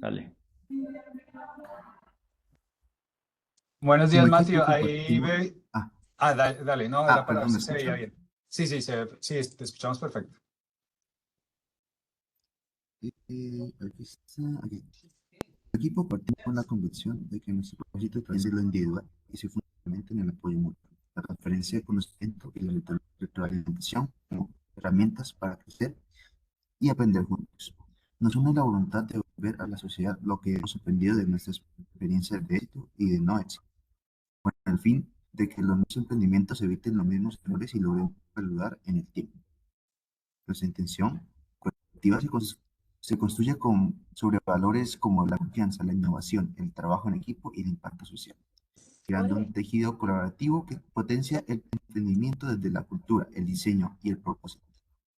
Dale. Buenos días, Como Matthew. equipo Ahí compartimos. ve. Dale, dale, no, era para ver Perdón, ¿me si se veía escuchan? bien. Sí, sí, sí, te escuchamos perfecto. Aquí está, aquí. Como equipo partimos con la convicción de que nuestro propósito trasciende lo individual y se fundamenta en el apoyo mutuo, la transferencia de conocimiento y la retroalimentación como herramientas para crecer y aprender juntos. Nos une la voluntad de ver a la sociedad lo que hemos aprendido de nuestras experiencias de éxito y de no éxito, con el fin de que los nuevos emprendimientos eviten los mismos errores y logren perdurar en el tiempo. Nuestra intención colectiva se construye sobre valores como la confianza, la innovación, el trabajo en equipo y el impacto social, creando un tejido colaborativo que potencia el emprendimiento desde la cultura, el diseño y el propósito.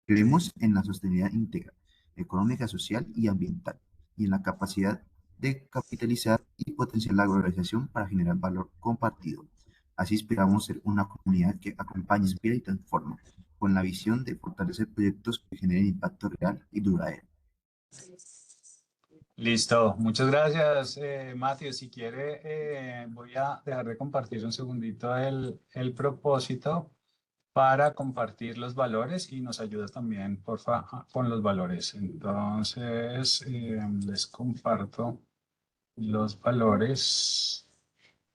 Creemos en la sostenibilidad íntegra, económica, social y ambiental, y en la capacidad de capitalizar y potenciar la organización para generar valor compartido. Así esperamos ser una comunidad que acompañe, inspira y transforma, con la visión de fortalecer proyectos que generen impacto real y duradero. Listo, muchas gracias, Matthew. Si quiere, voy a dejar de compartir un segundito el propósito para compartir los valores y nos ayudas también, porfa, con los valores. Entonces, les comparto los valores.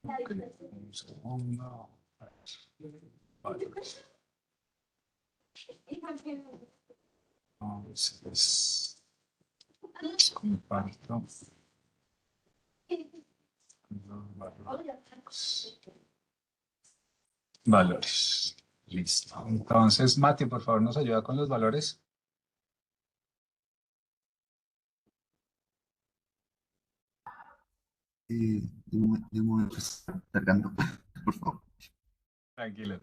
Ok, un segundo. Valores. Entonces, les comparto los valores. Valores. Listo. Entonces, Mati, por favor, nos ayuda con los valores. De un momento, está cargando, por favor. Tranquilo.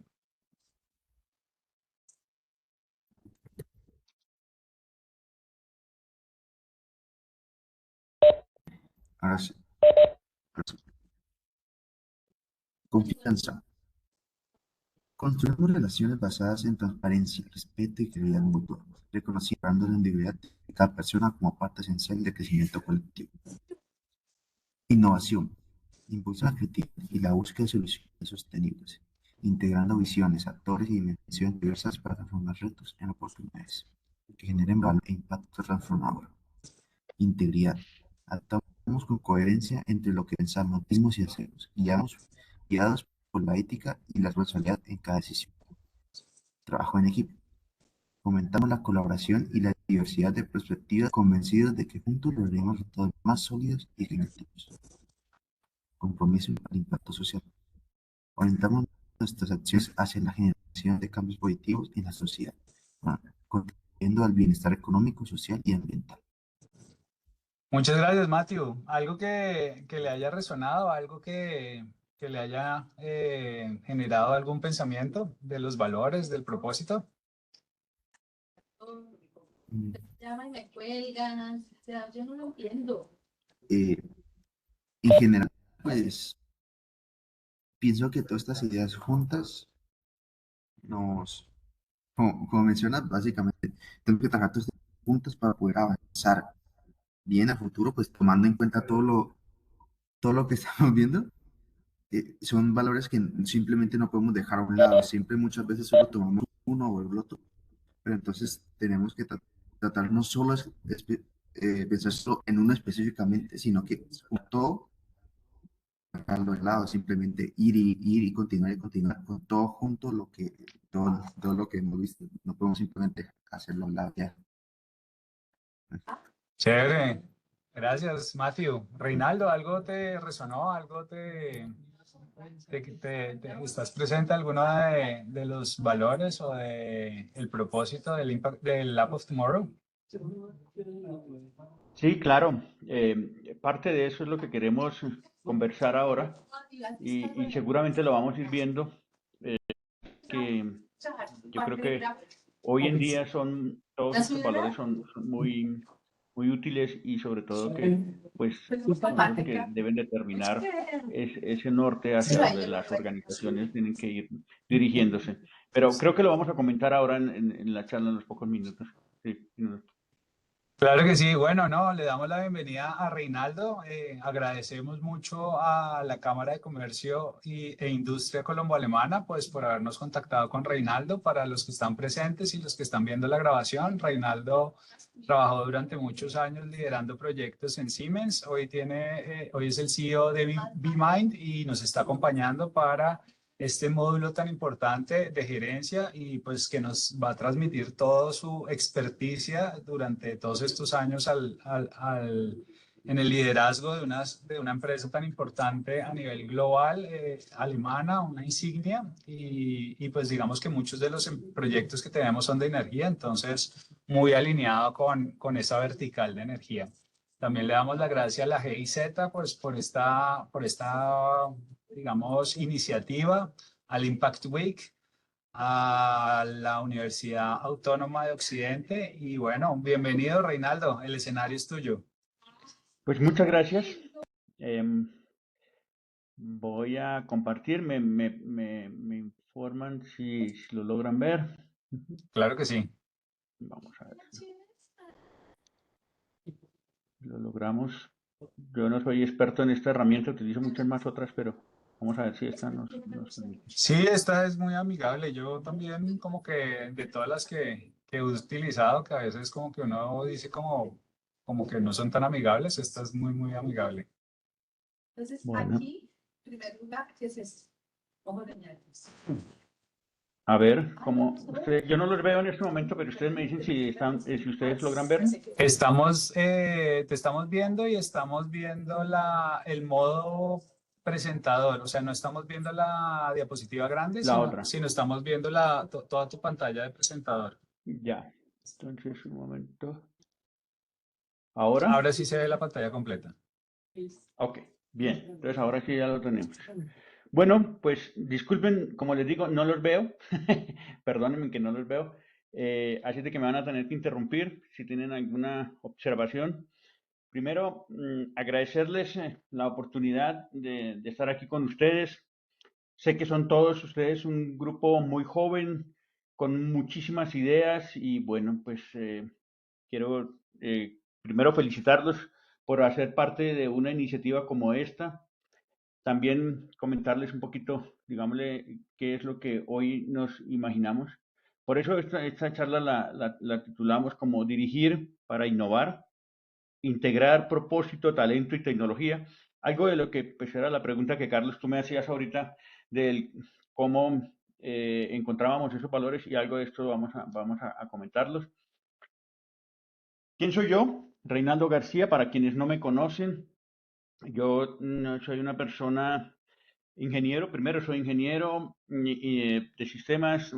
Ahora sí. Confianza. Construimos relaciones basadas en transparencia, respeto y credibilidad mutua, reconociendo la individualidad de cada persona como parte esencial del crecimiento colectivo. Innovación. Impulsa la creatividad y la búsqueda de soluciones sostenibles, integrando visiones, actores y dimensiones diversas para transformar retos en oportunidades que generen valor e impacto transformador. Integridad. Actuamos con coherencia entre lo que pensamos, decimos y hacemos, guiados por la ética y la responsabilidad en cada decisión. Trabajo en equipo. Fomentamos la colaboración y la diversidad de perspectivas, convencidos de que juntos lograremos resultados más sólidos y efectivos. Compromiso para el impacto social. Orientamos nuestras acciones hacia la generación de cambios positivos en la sociedad, contribuyendo al bienestar económico, social y ambiental. Muchas gracias, Matthew. ¿Algo que le haya resonado, algo que le haya generado algún pensamiento de los valores, del propósito? Mm, Llaman y me cuelgan, o sea, yo no lo entiendo. En general, pues pienso que todas estas ideas juntas nos, como mencionas, básicamente, tenemos que trabajar todas estas juntas para poder avanzar bien a futuro, pues tomando en cuenta todo lo que estamos viendo. Son valores que simplemente no podemos dejar a un lado. Siempre, muchas veces, solo tomamos uno o el otro, pero entonces tenemos que tratar no solo pensar solo en uno específicamente, sino que todo dejarlo de lado, simplemente ir y continuar con todo junto, todo lo que hemos visto. No podemos simplemente hacerlo a un lado ya. Chévere. Gracias, Matthew. Reinaldo, ¿algo te resonó? ¿Algo estás presente alguno de los valores o de el propósito del Impact del Lab of Tomorrow? Sí, claro. Parte de eso es lo que queremos conversar ahora y seguramente lo vamos a ir viendo, que yo creo que hoy en día todos estos valores son muy útiles y sobre todo que pues son los que deben determinar ese norte hacia donde las organizaciones tienen que ir dirigiéndose. Pero creo que lo vamos a comentar ahora en la charla en los pocos minutos. Sí, Claro que sí, bueno, no, le damos la bienvenida a Reinaldo. Agradecemos mucho a la Cámara de Comercio e Industria Colombo-Alemana, pues por habernos contactado con Reinaldo. Para los que están presentes y los que están viendo la grabación, Reinaldo trabajó durante muchos años liderando proyectos en Siemens. Hoy es el CEO de BeMind y nos está acompañando para este módulo tan importante de gerencia y pues que nos va a transmitir toda su experticia durante todos estos años en el liderazgo de una empresa tan importante a nivel global, alemana, una insignia, y pues digamos que muchos de los proyectos que tenemos son de energía, entonces muy alineado con esa vertical de energía. También le damos la gracia a la GIZ pues, digamos, iniciativa, al Impact Week, a la Universidad Autónoma de Occidente. Y bueno, bienvenido, Reinaldo, el escenario es tuyo. Pues muchas gracias. Em, Voy a compartir, me informan si lo logran ver. Claro que sí. Vamos a ver si lo logramos. Yo no soy experto en esta herramienta, utilizo muchas más otras, pero vamos a ver si esta nos permite. Sí, esta es muy amigable. Yo también como que de todas las que he utilizado, que a veces como que uno dice como que no son tan amigables, esta es muy, muy amigable. Entonces, Bueno. aquí, en primer lugar, ¿qué es esto? Ojo de ñatos. A ver, yo no los veo en este momento, pero ustedes me dicen si ustedes logran ver. Te estamos viendo y estamos viendo el modo presentador, o sea, no estamos viendo la diapositiva grande, La otra. sino estamos viendo toda tu pantalla de presentador. Ya. Entonces, un momento. ¿Ahora? Ahora sí se ve la pantalla completa. Ok, bien. Entonces ahora sí ya lo tenemos. Bueno, pues disculpen, como les digo, no los veo. Perdónenme que no los veo. Así de que me van a tener que interrumpir si tienen alguna observación. Primero, agradecerles la oportunidad de estar aquí con ustedes. Sé que son todos ustedes un grupo muy joven, con muchísimas ideas y bueno, pues quiero primero felicitarlos por hacer parte de una iniciativa como esta. También comentarles un poquito, digámosle, qué es lo que hoy nos imaginamos. Por eso esta charla la titulamos como Dirigir para Innovar, Integrar Propósito, Talento y Tecnología. Algo de lo que pues, era la pregunta que Carlos tú me hacías ahorita del cómo encontrábamos esos valores y algo de esto vamos a comentarlos. ¿Quién soy yo? Reinaldo García, para quienes no me conocen, yo soy una persona ingeniero, primero soy ingeniero de sistemas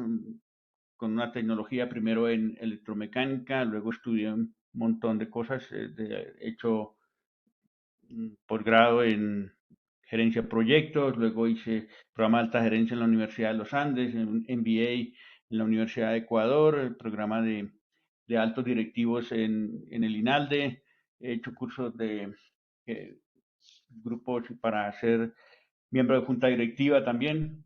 con una tecnología primero en electromecánica, luego estudié un montón de cosas, he hecho posgrado en gerencia de proyectos, luego hice programa de alta gerencia en la Universidad de los Andes, un MBA en la Universidad de Ecuador, el programa de altos directivos en el INALDE, he hecho cursos de grupos para ser miembro de junta directiva también,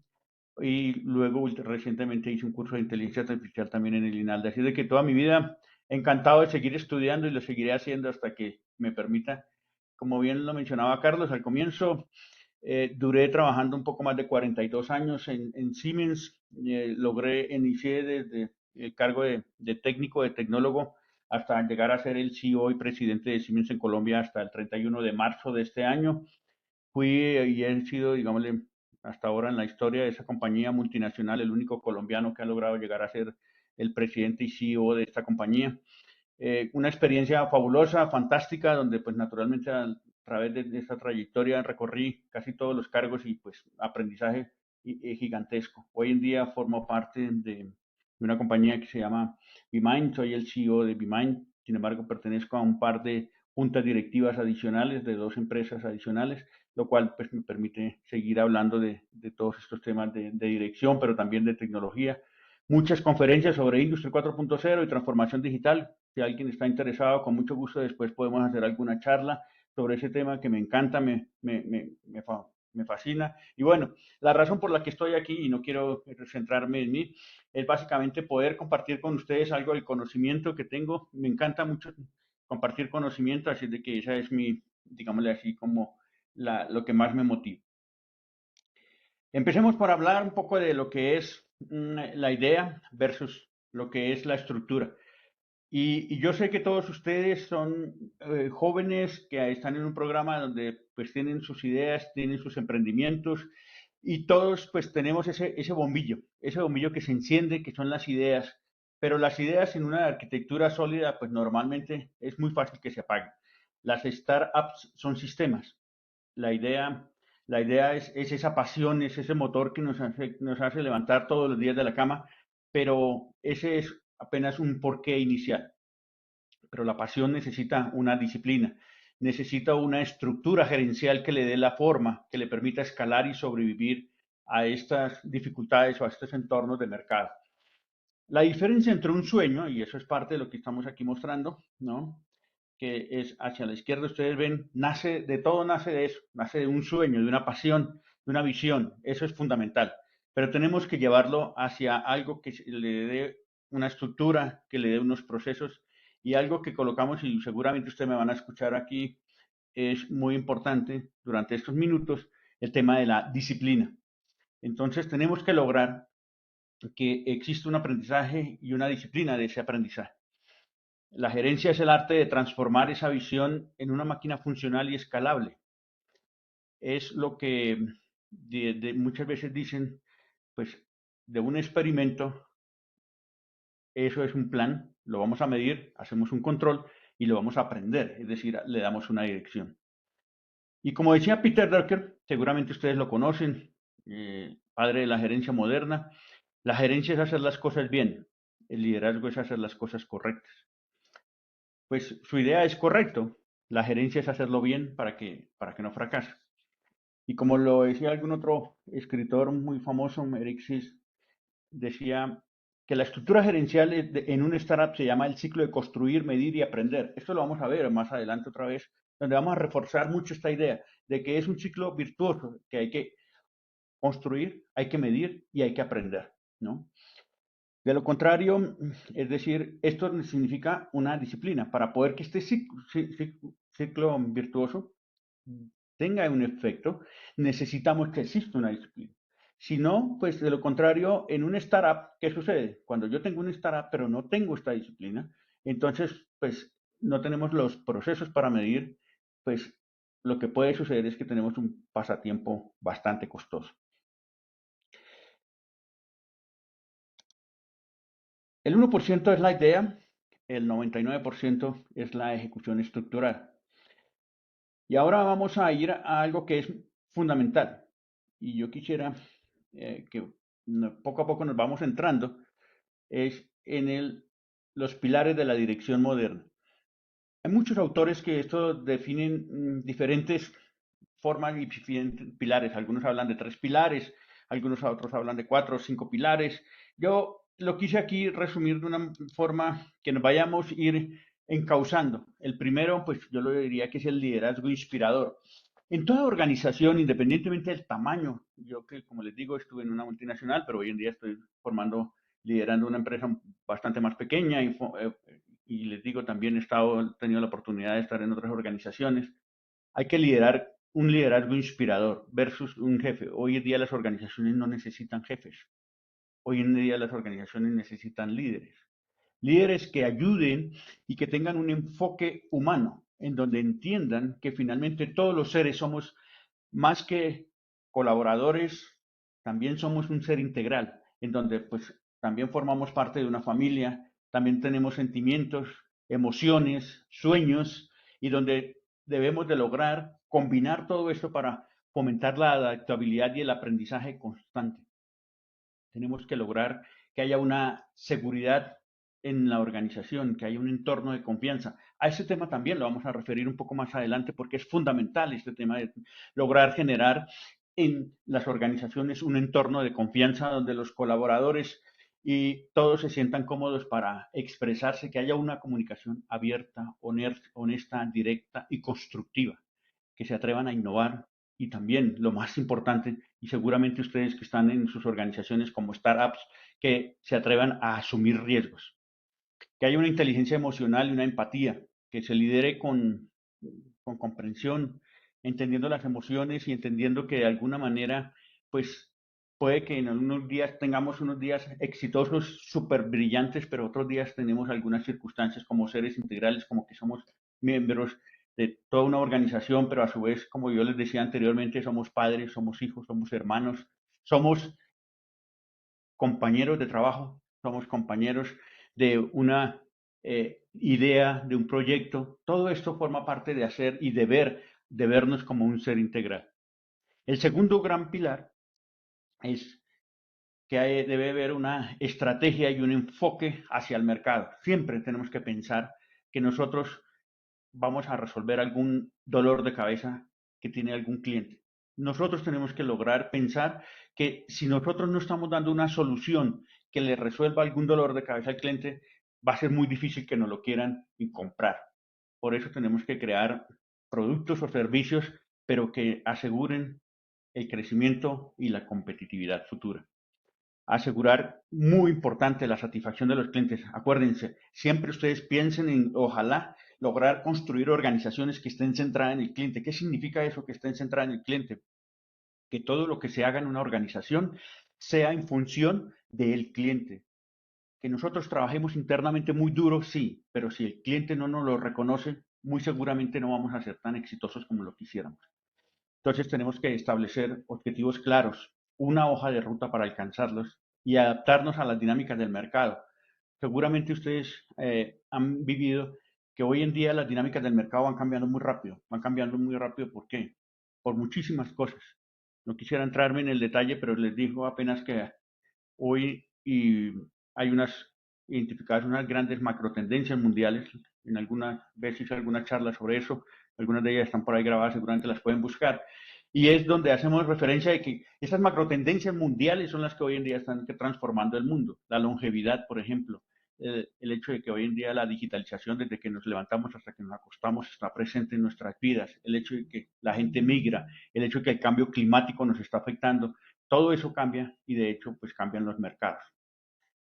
y luego recientemente hice un curso de inteligencia artificial también en el INALDE. Así de que toda mi vida encantado de seguir estudiando y lo seguiré haciendo hasta que me permita. Como bien lo mencionaba Carlos al comienzo, duré trabajando un poco más de 42 años en Siemens. Inicié desde el cargo de técnico, de tecnólogo, hasta llegar a ser el CEO y presidente de Siemens en Colombia hasta el 31 de marzo de este año. Fui y he sido, digámosle, hasta ahora en la historia de esa compañía multinacional, el único colombiano que ha logrado llegar a ser el presidente y CEO de esta compañía. Una experiencia fabulosa, fantástica, donde pues naturalmente a través de esta trayectoria recorrí casi todos los cargos y pues aprendizaje gigantesco. Hoy en día formo parte de una compañía que se llama BeMind, soy el CEO de BeMind, sin embargo pertenezco a un par de juntas directivas adicionales de dos empresas adicionales, lo cual pues me permite seguir hablando de todos estos temas de dirección, pero también de tecnología. Muchas conferencias sobre Industria 4.0 y transformación digital. Si alguien está interesado, con mucho gusto después podemos hacer alguna charla sobre ese tema que me encanta, me fascina. Y bueno, la razón por la que estoy aquí, y no quiero centrarme en mí, es básicamente poder compartir con ustedes algo del conocimiento que tengo. Me encanta mucho compartir conocimiento, así de que esa es mi, digámosle así, como lo que más me motiva. Empecemos por hablar un poco de lo que es la idea versus lo que es la estructura. Y yo sé que todos ustedes son jóvenes que están en un programa donde pues tienen sus ideas, tienen sus emprendimientos y todos pues tenemos ese bombillo que se enciende, que son las ideas, pero las ideas en una arquitectura sólida pues normalmente es muy fácil que se apaguen. Las startups son sistemas. La idea, la idea es esa pasión, es ese motor que nos hace levantar todos los días de la cama, pero ese es apenas un porqué inicial. Pero la pasión necesita una disciplina, necesita una estructura gerencial que le dé la forma, que le permita escalar y sobrevivir a estas dificultades o a estos entornos de mercado. La diferencia entre un sueño, y eso es parte de lo que estamos aquí mostrando, ¿no? Que es hacia la izquierda, ustedes ven, nace de eso, nace de un sueño, de una pasión, de una visión, eso es fundamental, pero tenemos que llevarlo hacia algo que le dé una estructura, que le dé unos procesos y algo que colocamos, y seguramente ustedes me van a escuchar aquí, es muy importante durante estos minutos, el tema de la disciplina. Entonces tenemos que lograr que exista un aprendizaje y una disciplina de ese aprendizaje. La gerencia es el arte de transformar esa visión en una máquina funcional y escalable. Es lo que muchas veces dicen, pues, de un experimento, eso es un plan, lo vamos a medir, hacemos un control y lo vamos a aprender, es decir, le damos una dirección. Y como decía Peter Drucker, seguramente ustedes lo conocen, padre de la gerencia moderna, la gerencia es hacer las cosas bien, el liderazgo es hacer las cosas correctas. Pues su idea es correcto, la gerencia es hacerlo bien para que no fracase. Y como lo decía algún otro escritor muy famoso, Eric Ries, decía que la estructura gerencial en un startup se llama el ciclo de construir, medir y aprender. Esto lo vamos a ver más adelante otra vez, donde vamos a reforzar mucho esta idea de que es un ciclo virtuoso, que hay que construir, hay que medir y hay que aprender, ¿no? De lo contrario, es decir, esto significa una disciplina. Para poder que este ciclo virtuoso tenga un efecto, necesitamos que exista una disciplina. Si no, pues de lo contrario, en un startup, ¿qué sucede? Cuando yo tengo un startup, pero no tengo esta disciplina, entonces, pues no tenemos los procesos para medir, pues lo que puede suceder es que tenemos un pasatiempo bastante costoso. El 1% es la idea, el 99% es la ejecución estructural. Y ahora vamos a ir a algo que es fundamental. Y yo quisiera que poco a poco nos vamos entrando, es en los pilares de la dirección moderna. Hay muchos autores que esto definen diferentes formas y diferentes pilares. Algunos hablan de 3 pilares, algunos otros hablan de 4 o 5 pilares. Yo lo quise aquí resumir de una forma que nos vayamos a ir encauzando. El primero, pues yo lo diría que es el liderazgo inspirador. En toda organización, independientemente del tamaño, yo que como les digo estuve en una multinacional, pero hoy en día estoy liderando una empresa bastante más pequeña y les digo también he tenido la oportunidad de estar en otras organizaciones. Hay que liderar un liderazgo inspirador versus un jefe. Hoy en día las organizaciones no necesitan jefes. Hoy en día las organizaciones necesitan líderes. Líderes que ayuden y que tengan un enfoque humano, en donde entiendan que finalmente todos los seres somos más que colaboradores, también somos un ser integral, en donde pues también formamos parte de una familia, también tenemos sentimientos, emociones, sueños, y donde debemos de lograr combinar todo esto para fomentar la adaptabilidad y el aprendizaje constante. Tenemos que lograr que haya una seguridad en la organización, que haya un entorno de confianza. A ese tema también lo vamos a referir un poco más adelante porque es fundamental este tema de lograr generar en las organizaciones un entorno de confianza donde los colaboradores y todos se sientan cómodos para expresarse, que haya una comunicación abierta, honesta, directa y constructiva, que se atrevan a innovar y también lo más importante, y seguramente ustedes que están en sus organizaciones como startups, que se atrevan a asumir riesgos, que haya una inteligencia emocional y una empatía, que se lidere con comprensión, entendiendo las emociones y entendiendo que de alguna manera, pues puede que en unos días tengamos unos días exitosos, súper brillantes, pero otros días tenemos algunas circunstancias como seres integrales, como que somos miembros de toda una organización, pero a su vez, como yo les decía anteriormente, somos padres, somos hijos, somos hermanos, somos compañeros de trabajo, somos compañeros de una idea, de un proyecto. Todo esto forma parte de hacer y de vernos como un ser integral. El segundo gran pilar es que debe haber una estrategia y un enfoque hacia el mercado. Siempre tenemos que pensar que nosotros vamos a resolver algún dolor de cabeza que tiene algún cliente. Nosotros tenemos que lograr pensar que si nosotros no estamos dando una solución que le resuelva algún dolor de cabeza al cliente, va a ser muy difícil que nos lo quieran comprar. Por eso tenemos que crear productos o servicios, pero que aseguren el crecimiento y la competitividad futura. Asegurar, muy importante, la satisfacción de los clientes. Acuérdense, siempre ustedes piensen en, ojalá, lograr construir organizaciones que estén centradas en el cliente. ¿Qué significa eso, que estén centradas en el cliente? Que todo lo que se haga en una organización sea en función del cliente. Que nosotros trabajemos internamente muy duro, sí, pero si el cliente no nos lo reconoce, muy seguramente no vamos a ser tan exitosos como lo quisiéramos. Entonces tenemos que establecer objetivos claros, una hoja de ruta para alcanzarlos y adaptarnos a las dinámicas del mercado. Seguramente ustedes han vivido que hoy en día las dinámicas del mercado van cambiando muy rápido. Van cambiando muy rápido, ¿por qué? Por muchísimas cosas. No quisiera entrarme en el detalle, pero les digo apenas que hoy hay unas identificadas unas grandes macro tendencias mundiales. En algunas veces hice alguna charla sobre eso. Algunas de ellas están por ahí grabadas, seguramente las pueden buscar. Y es donde hacemos referencia de que esas macro tendencias mundiales son las que hoy en día están transformando el mundo. La longevidad, por ejemplo. El hecho de que hoy en día la digitalización, desde que nos levantamos hasta que nos acostamos, está presente en nuestras vidas. El hecho de que la gente migra, el hecho de que el cambio climático nos está afectando, todo eso cambia y de hecho pues cambian los mercados.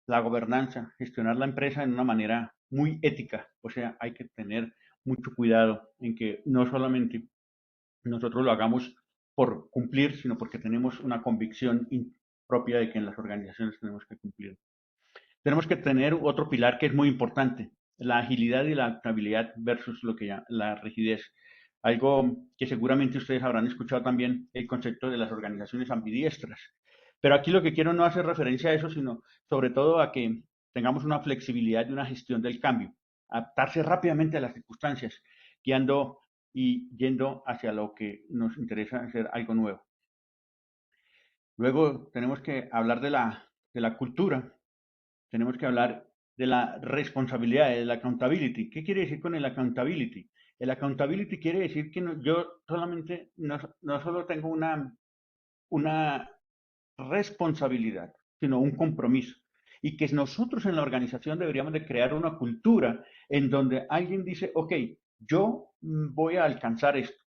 La gobernanza, gestionar la empresa de una manera muy ética, o sea, hay que tener mucho cuidado en que no solamente nosotros lo hagamos por cumplir, sino porque tenemos una convicción propia de que en las organizaciones tenemos que cumplir. Tenemos que tener otro pilar que es muy importante, la agilidad y la adaptabilidad versus lo que la rigidez. Algo que seguramente ustedes habrán escuchado también, el concepto de las organizaciones ambidiestras. Pero aquí lo que quiero no hacer referencia a eso, sino sobre todo a que tengamos una flexibilidad y una gestión del cambio, adaptarse rápidamente a las circunstancias, guiando y yendo hacia lo que nos interesa hacer algo nuevo. Luego tenemos que hablar de la cultura, tenemos que hablar de la responsabilidad, de la accountability. ¿Qué quiere decir con el accountability? El accountability quiere decir que yo solamente no solo tengo una responsabilidad, sino un compromiso. Y que nosotros en la organización deberíamos de crear una cultura en donde alguien dice, ok, yo voy a alcanzar esto.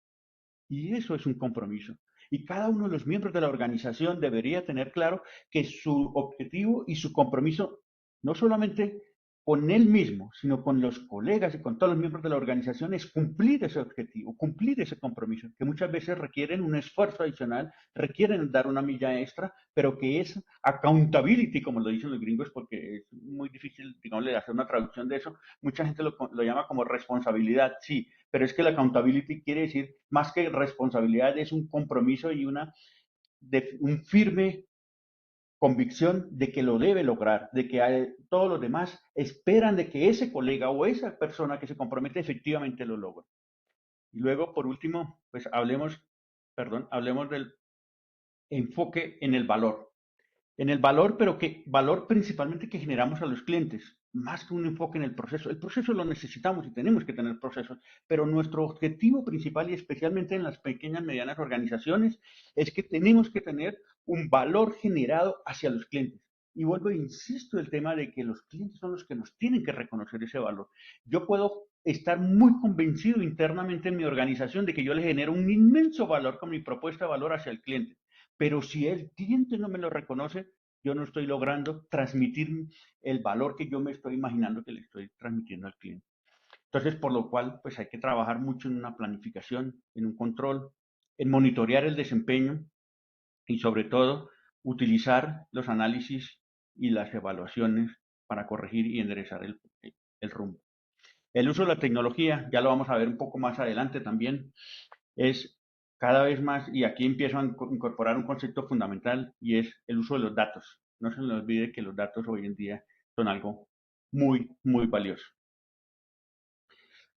Y eso es un compromiso. Y cada uno de los miembros de la organización debería tener claro que su objetivo y su compromiso, no solamente con él mismo, sino con los colegas y con todos los miembros de la organización, es cumplir ese objetivo, cumplir ese compromiso, que muchas veces requieren un esfuerzo adicional, requieren dar una milla extra, pero que es accountability, como lo dicen los gringos, porque es muy difícil, digamos, hacer una traducción de eso. Mucha gente lo llama como responsabilidad, sí, pero es que la accountability quiere decir más que responsabilidad, es un compromiso y un firme convicción de que lo debe lograr, de que todos los demás esperan de que ese colega o esa persona que se compromete efectivamente lo logre. Y luego, por último, pues hablemos del enfoque en el valor. En el valor, pero que valor principalmente que generamos a los clientes, más que un enfoque en el proceso. El proceso lo necesitamos y tenemos que tener procesos, pero nuestro objetivo principal y especialmente en las pequeñas y medianas organizaciones es que tenemos que tener un valor generado hacia los clientes. Y vuelvo e insisto el tema de que los clientes son los que nos tienen que reconocer ese valor. Yo puedo estar muy convencido internamente en mi organización de que yo le genero un inmenso valor con mi propuesta de valor hacia el cliente. Pero si el cliente no me lo reconoce, yo no estoy logrando transmitir el valor que yo me estoy imaginando que le estoy transmitiendo al cliente. Entonces, por lo cual, pues hay que trabajar mucho en una planificación, en un control, en monitorear el desempeño y sobre todo utilizar los análisis y las evaluaciones para corregir y enderezar el rumbo. El uso de la tecnología, ya lo vamos a ver un poco más adelante también, es cada vez más, y aquí empiezo a incorporar un concepto fundamental y es el uso de los datos. No se nos olvide que los datos hoy en día son algo muy, muy valioso.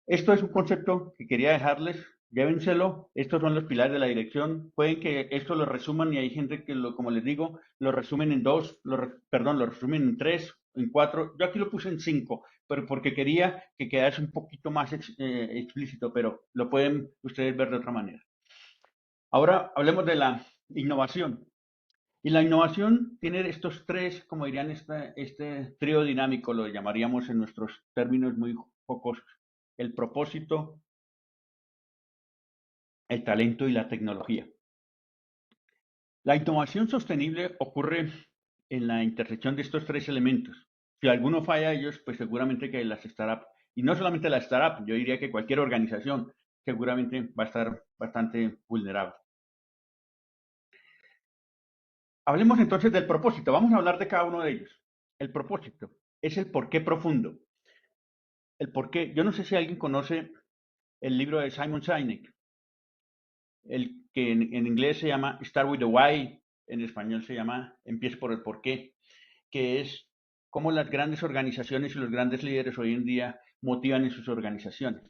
Esto es un concepto que quería dejarles, llévenselo, estos son los pilares de la dirección, pueden que esto lo resuman y hay gente que, como les digo, lo resumen en dos, lo resumen en tres, en cuatro, yo aquí lo puse en cinco, pero porque quería que quedase un poquito más explícito, pero lo pueden ustedes ver de otra manera. Ahora hablemos de la innovación. Y la innovación tiene estos tres, como dirían, este trío dinámico, lo llamaríamos en nuestros términos muy jocosos, el propósito, el talento y la tecnología. La innovación sostenible ocurre en la intersección de estos tres elementos. Si alguno falla a ellos, pues seguramente que las startups, y no solamente la startup, yo diría que cualquier organización seguramente va a estar bastante vulnerable. Hablemos entonces del propósito. Vamos a hablar de cada uno de ellos. El propósito es el porqué profundo. El porqué. Yo no sé si alguien conoce el libro de Simon Sinek, el que en inglés se llama Start with the Why, en español se llama Empieza por el porqué, que es cómo las grandes organizaciones y los grandes líderes hoy en día motivan en sus organizaciones.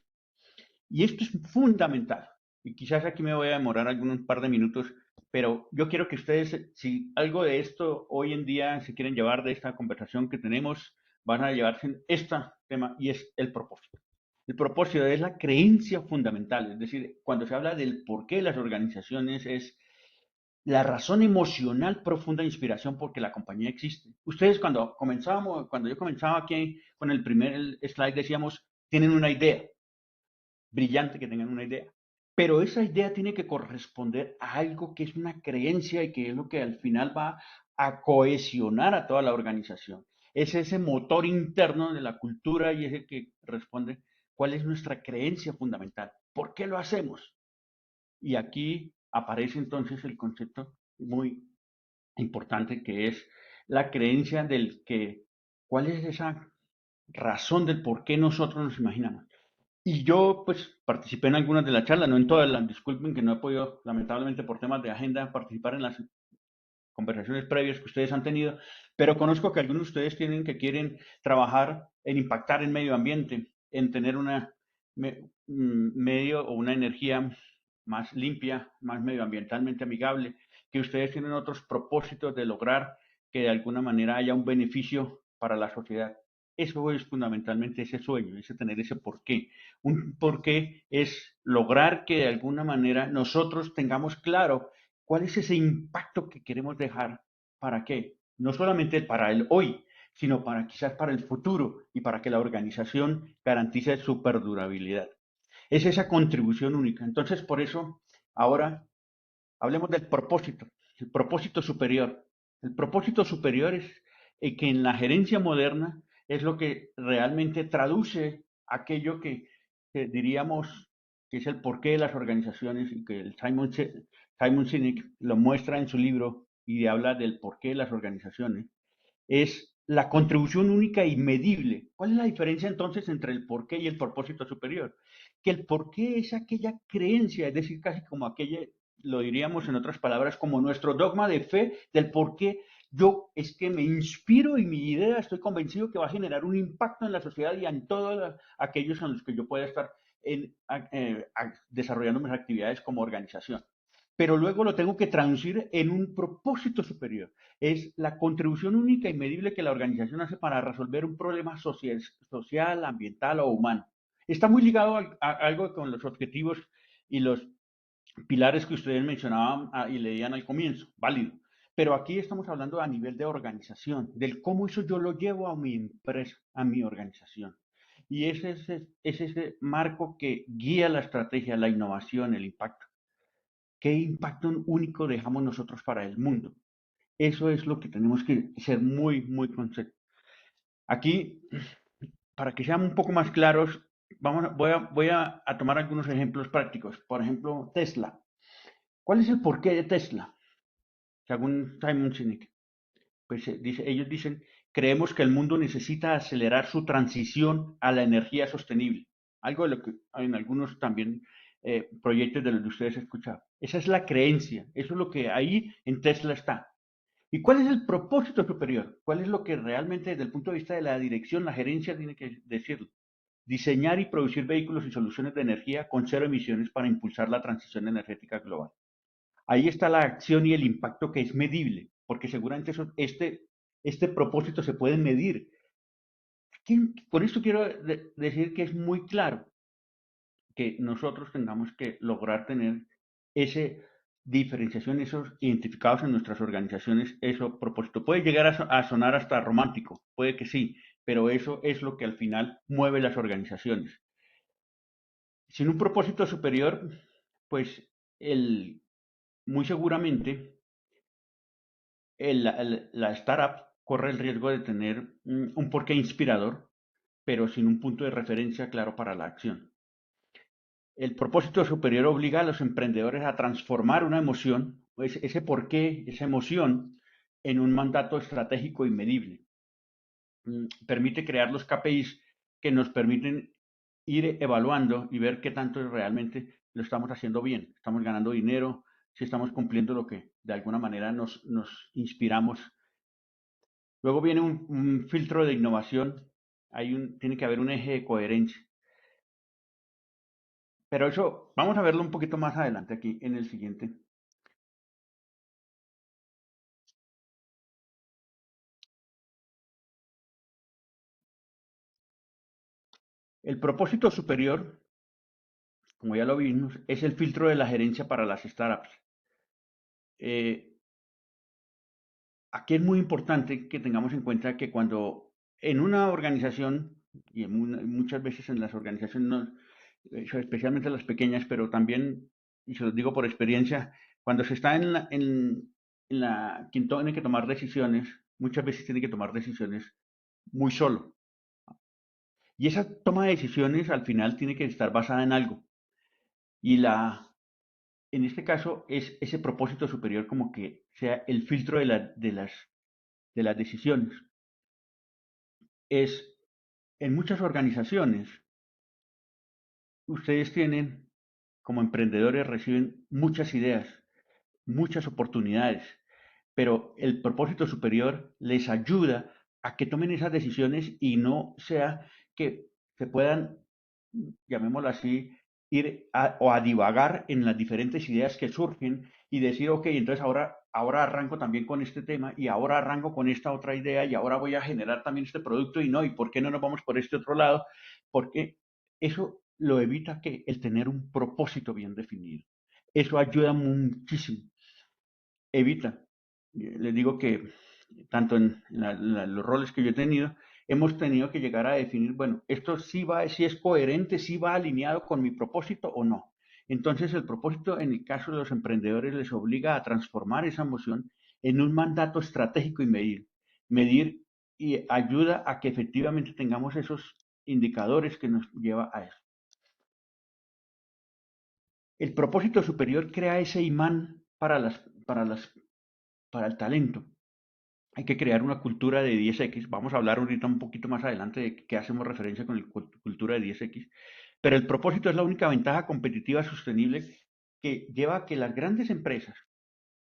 Y esto es fundamental. Y quizás aquí me voy a demorar algún par de minutos, pero yo quiero que ustedes, si algo de esto hoy en día se quieren llevar de esta conversación que tenemos, van a llevarse este tema y es el propósito. El propósito es la creencia fundamental, es decir, cuando se habla del por qué las organizaciones es la razón emocional profunda de inspiración porque la compañía existe. Ustedes cuando yo comenzaba aquí con el primer slide decíamos, tienen una idea, brillante que tengan una idea, pero esa idea tiene que corresponder a algo que es una creencia y que es lo que al final va a cohesionar a toda la organización. Es ese motor interno de la cultura y es el que responde cuál es nuestra creencia fundamental. ¿Por qué lo hacemos? Y aquí aparece entonces el concepto muy importante que es la creencia del que, cuál es esa razón del por qué nosotros nos imaginamos. Y yo, pues, participé en algunas de las charlas, no en todas, disculpen que no he podido, lamentablemente por temas de agenda, participar en las conversaciones previas que ustedes han tenido, pero conozco que algunos de ustedes tienen que quieren trabajar en impactar el medio ambiente, en tener una medio o una energía más limpia, más medioambientalmente amigable, que ustedes tienen otros propósitos de lograr que de alguna manera haya un beneficio para la sociedad. Eso es fundamentalmente ese sueño, ese tener ese porqué. Un porqué es lograr que de alguna manera nosotros tengamos claro cuál es ese impacto que queremos dejar. ¿Para qué? No solamente para el hoy, sino para quizás para el futuro y para que la organización garantice su perdurabilidad. Es esa contribución única. Entonces, por eso, ahora hablemos del propósito, el propósito superior. El propósito superior es que en la gerencia moderna es lo que realmente traduce aquello que diríamos que es el porqué de las organizaciones y que el Simon Sinek lo muestra en su libro y habla del porqué de las organizaciones, es la contribución única y medible. ¿Cuál es la diferencia entonces entre el porqué y el propósito superior? Que el porqué es aquella creencia, es decir, casi como aquella, lo diríamos en otras palabras, como nuestro dogma de fe del por qué yo es que me inspiro y mi idea estoy convencido que va a generar un impacto en la sociedad y en todos aquellos en los que yo pueda estar desarrollando mis actividades como organización. Pero luego lo tengo que traducir en un propósito superior. Es la contribución única y medible que la organización hace para resolver un problema social, ambiental o humano. Está muy ligado a algo con los objetivos y los pilares que ustedes mencionaban y leían al comienzo, válido. Pero aquí estamos hablando a nivel de organización, del cómo eso yo lo llevo a mi empresa, a mi organización. Y es ese marco que guía la estrategia, la innovación, el impacto. ¿Qué impacto único dejamos nosotros para el mundo? Eso es lo que tenemos que ser muy, muy conscientes. Aquí, para que sean un poco más claros, voy a tomar algunos ejemplos prácticos. Por ejemplo, Tesla. ¿Cuál es el porqué de Tesla? Según Simon Sinek, pues ellos dicen, creemos que el mundo necesita acelerar su transición a la energía sostenible. Algo de lo que en algunos también proyectos de los que ustedes han escuchado. Esa es la creencia, eso es lo que ahí en Tesla está. ¿Y cuál es el propósito superior? ¿Cuál es lo que realmente desde el punto de vista de la dirección, la gerencia tiene que decirlo? Diseñar y producir vehículos y soluciones de energía con cero emisiones para impulsar la transición energética global. Ahí está la acción y el impacto que es medible, porque seguramente este propósito se puede medir. Con esto quiero decir que es muy claro que nosotros tengamos que lograr tener esa diferenciación, esos identificados en nuestras organizaciones, eso propósito. Puede llegar a sonar hasta romántico, puede que sí, pero eso es lo que al final mueve las organizaciones. Sin un propósito superior, pues muy seguramente la startup corre el riesgo de tener un porqué inspirador, pero sin un punto de referencia claro para la acción. El propósito superior obliga a los emprendedores a transformar una emoción, ese porqué, esa emoción, en un mandato estratégico y medible. Permite crear los KPIs que nos permiten ir evaluando y ver qué tanto realmente lo estamos haciendo bien. Estamos ganando dinero, si estamos cumpliendo lo que de alguna manera nos inspiramos. Luego viene un filtro de innovación, tiene que haber un eje de coherencia. Pero eso vamos a verlo un poquito más adelante aquí en el siguiente. El propósito superior, como ya lo vimos, es el filtro de la gerencia para las startups. Aquí es muy importante que tengamos en cuenta que cuando en una organización, y muchas veces en las organizaciones, especialmente las pequeñas, pero también, y se los digo por experiencia, cuando se está quien tiene que tomar decisiones, muchas veces tiene que tomar decisiones muy solo. Y esa toma de decisiones al final tiene que estar basada en algo. Y en este caso es ese propósito superior como que sea el filtro de las decisiones. En muchas organizaciones, ustedes tienen, como emprendedores, reciben muchas ideas, muchas oportunidades, pero el propósito superior les ayuda a que tomen esas decisiones y no sea que se puedan, llamémoslo así, o a divagar en las diferentes ideas que surgen y decir, ok, entonces ahora arranco también con este tema y ahora arranco con esta otra idea y ahora voy a generar también este producto y no, ¿y por qué no nos vamos por este otro lado? Porque eso lo evita que el tener un propósito bien definido. Eso ayuda muchísimo. Evita. Les digo que tanto en los roles que yo he tenido, hemos tenido que llegar a definir, bueno, esto sí es coherente, sí va alineado con mi propósito o no. Entonces el propósito en el caso de los emprendedores les obliga a transformar esa emoción en un mandato estratégico y medir y ayuda a que efectivamente tengamos esos indicadores que nos lleva a eso. El propósito superior crea ese imán para el talento. Hay que crear una cultura de 10X. Vamos a hablar ahorita un poquito más adelante de qué hacemos referencia con la cultura de 10X. Pero el propósito es la única ventaja competitiva sostenible que lleva a que las grandes empresas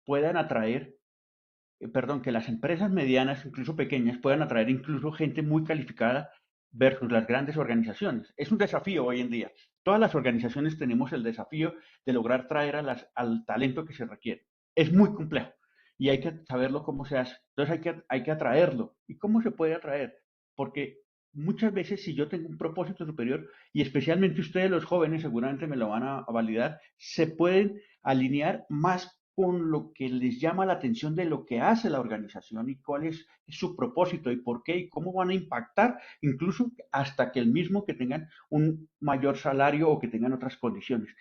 puedan atraer, perdón, que las empresas medianas, incluso pequeñas, puedan atraer incluso gente muy calificada versus las grandes organizaciones. Es un desafío hoy en día. Todas las organizaciones tenemos el desafío de lograr traer al talento que se requiere. Es muy complejo y hay que saberlo cómo se hace. Entonces hay que atraerlo. ¿Y cómo se puede atraer? Porque muchas veces si yo tengo un propósito superior, y especialmente ustedes los jóvenes seguramente me lo van a validar, se pueden alinear más con lo que les llama la atención de lo que hace la organización y cuál es su propósito y por qué y cómo van a impactar, incluso hasta que el mismo que tengan un mayor salario o que tengan otras condiciones.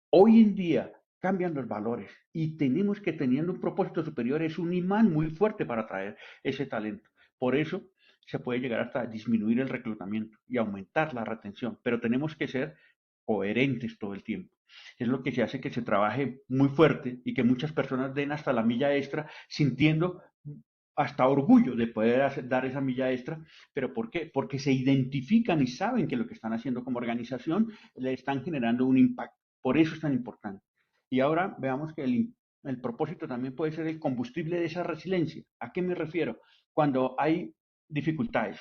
Hoy en día cambian los valores y tenemos que, teniendo un propósito superior, es un imán muy fuerte para atraer ese talento. Por eso se puede llegar hasta disminuir el reclutamiento y aumentar la retención, pero tenemos que ser coherentes todo el tiempo. Es lo que se hace que se trabaje muy fuerte y que muchas personas den hasta la milla extra sintiendo hasta orgullo de poder dar esa milla extra. ¿Pero por qué? Porque se identifican y saben que lo que están haciendo como organización le están generando un impacto. Por eso es tan importante. Y ahora veamos que el propósito también puede ser el combustible de esa resiliencia. ¿A qué me refiero? Cuando hay dificultades,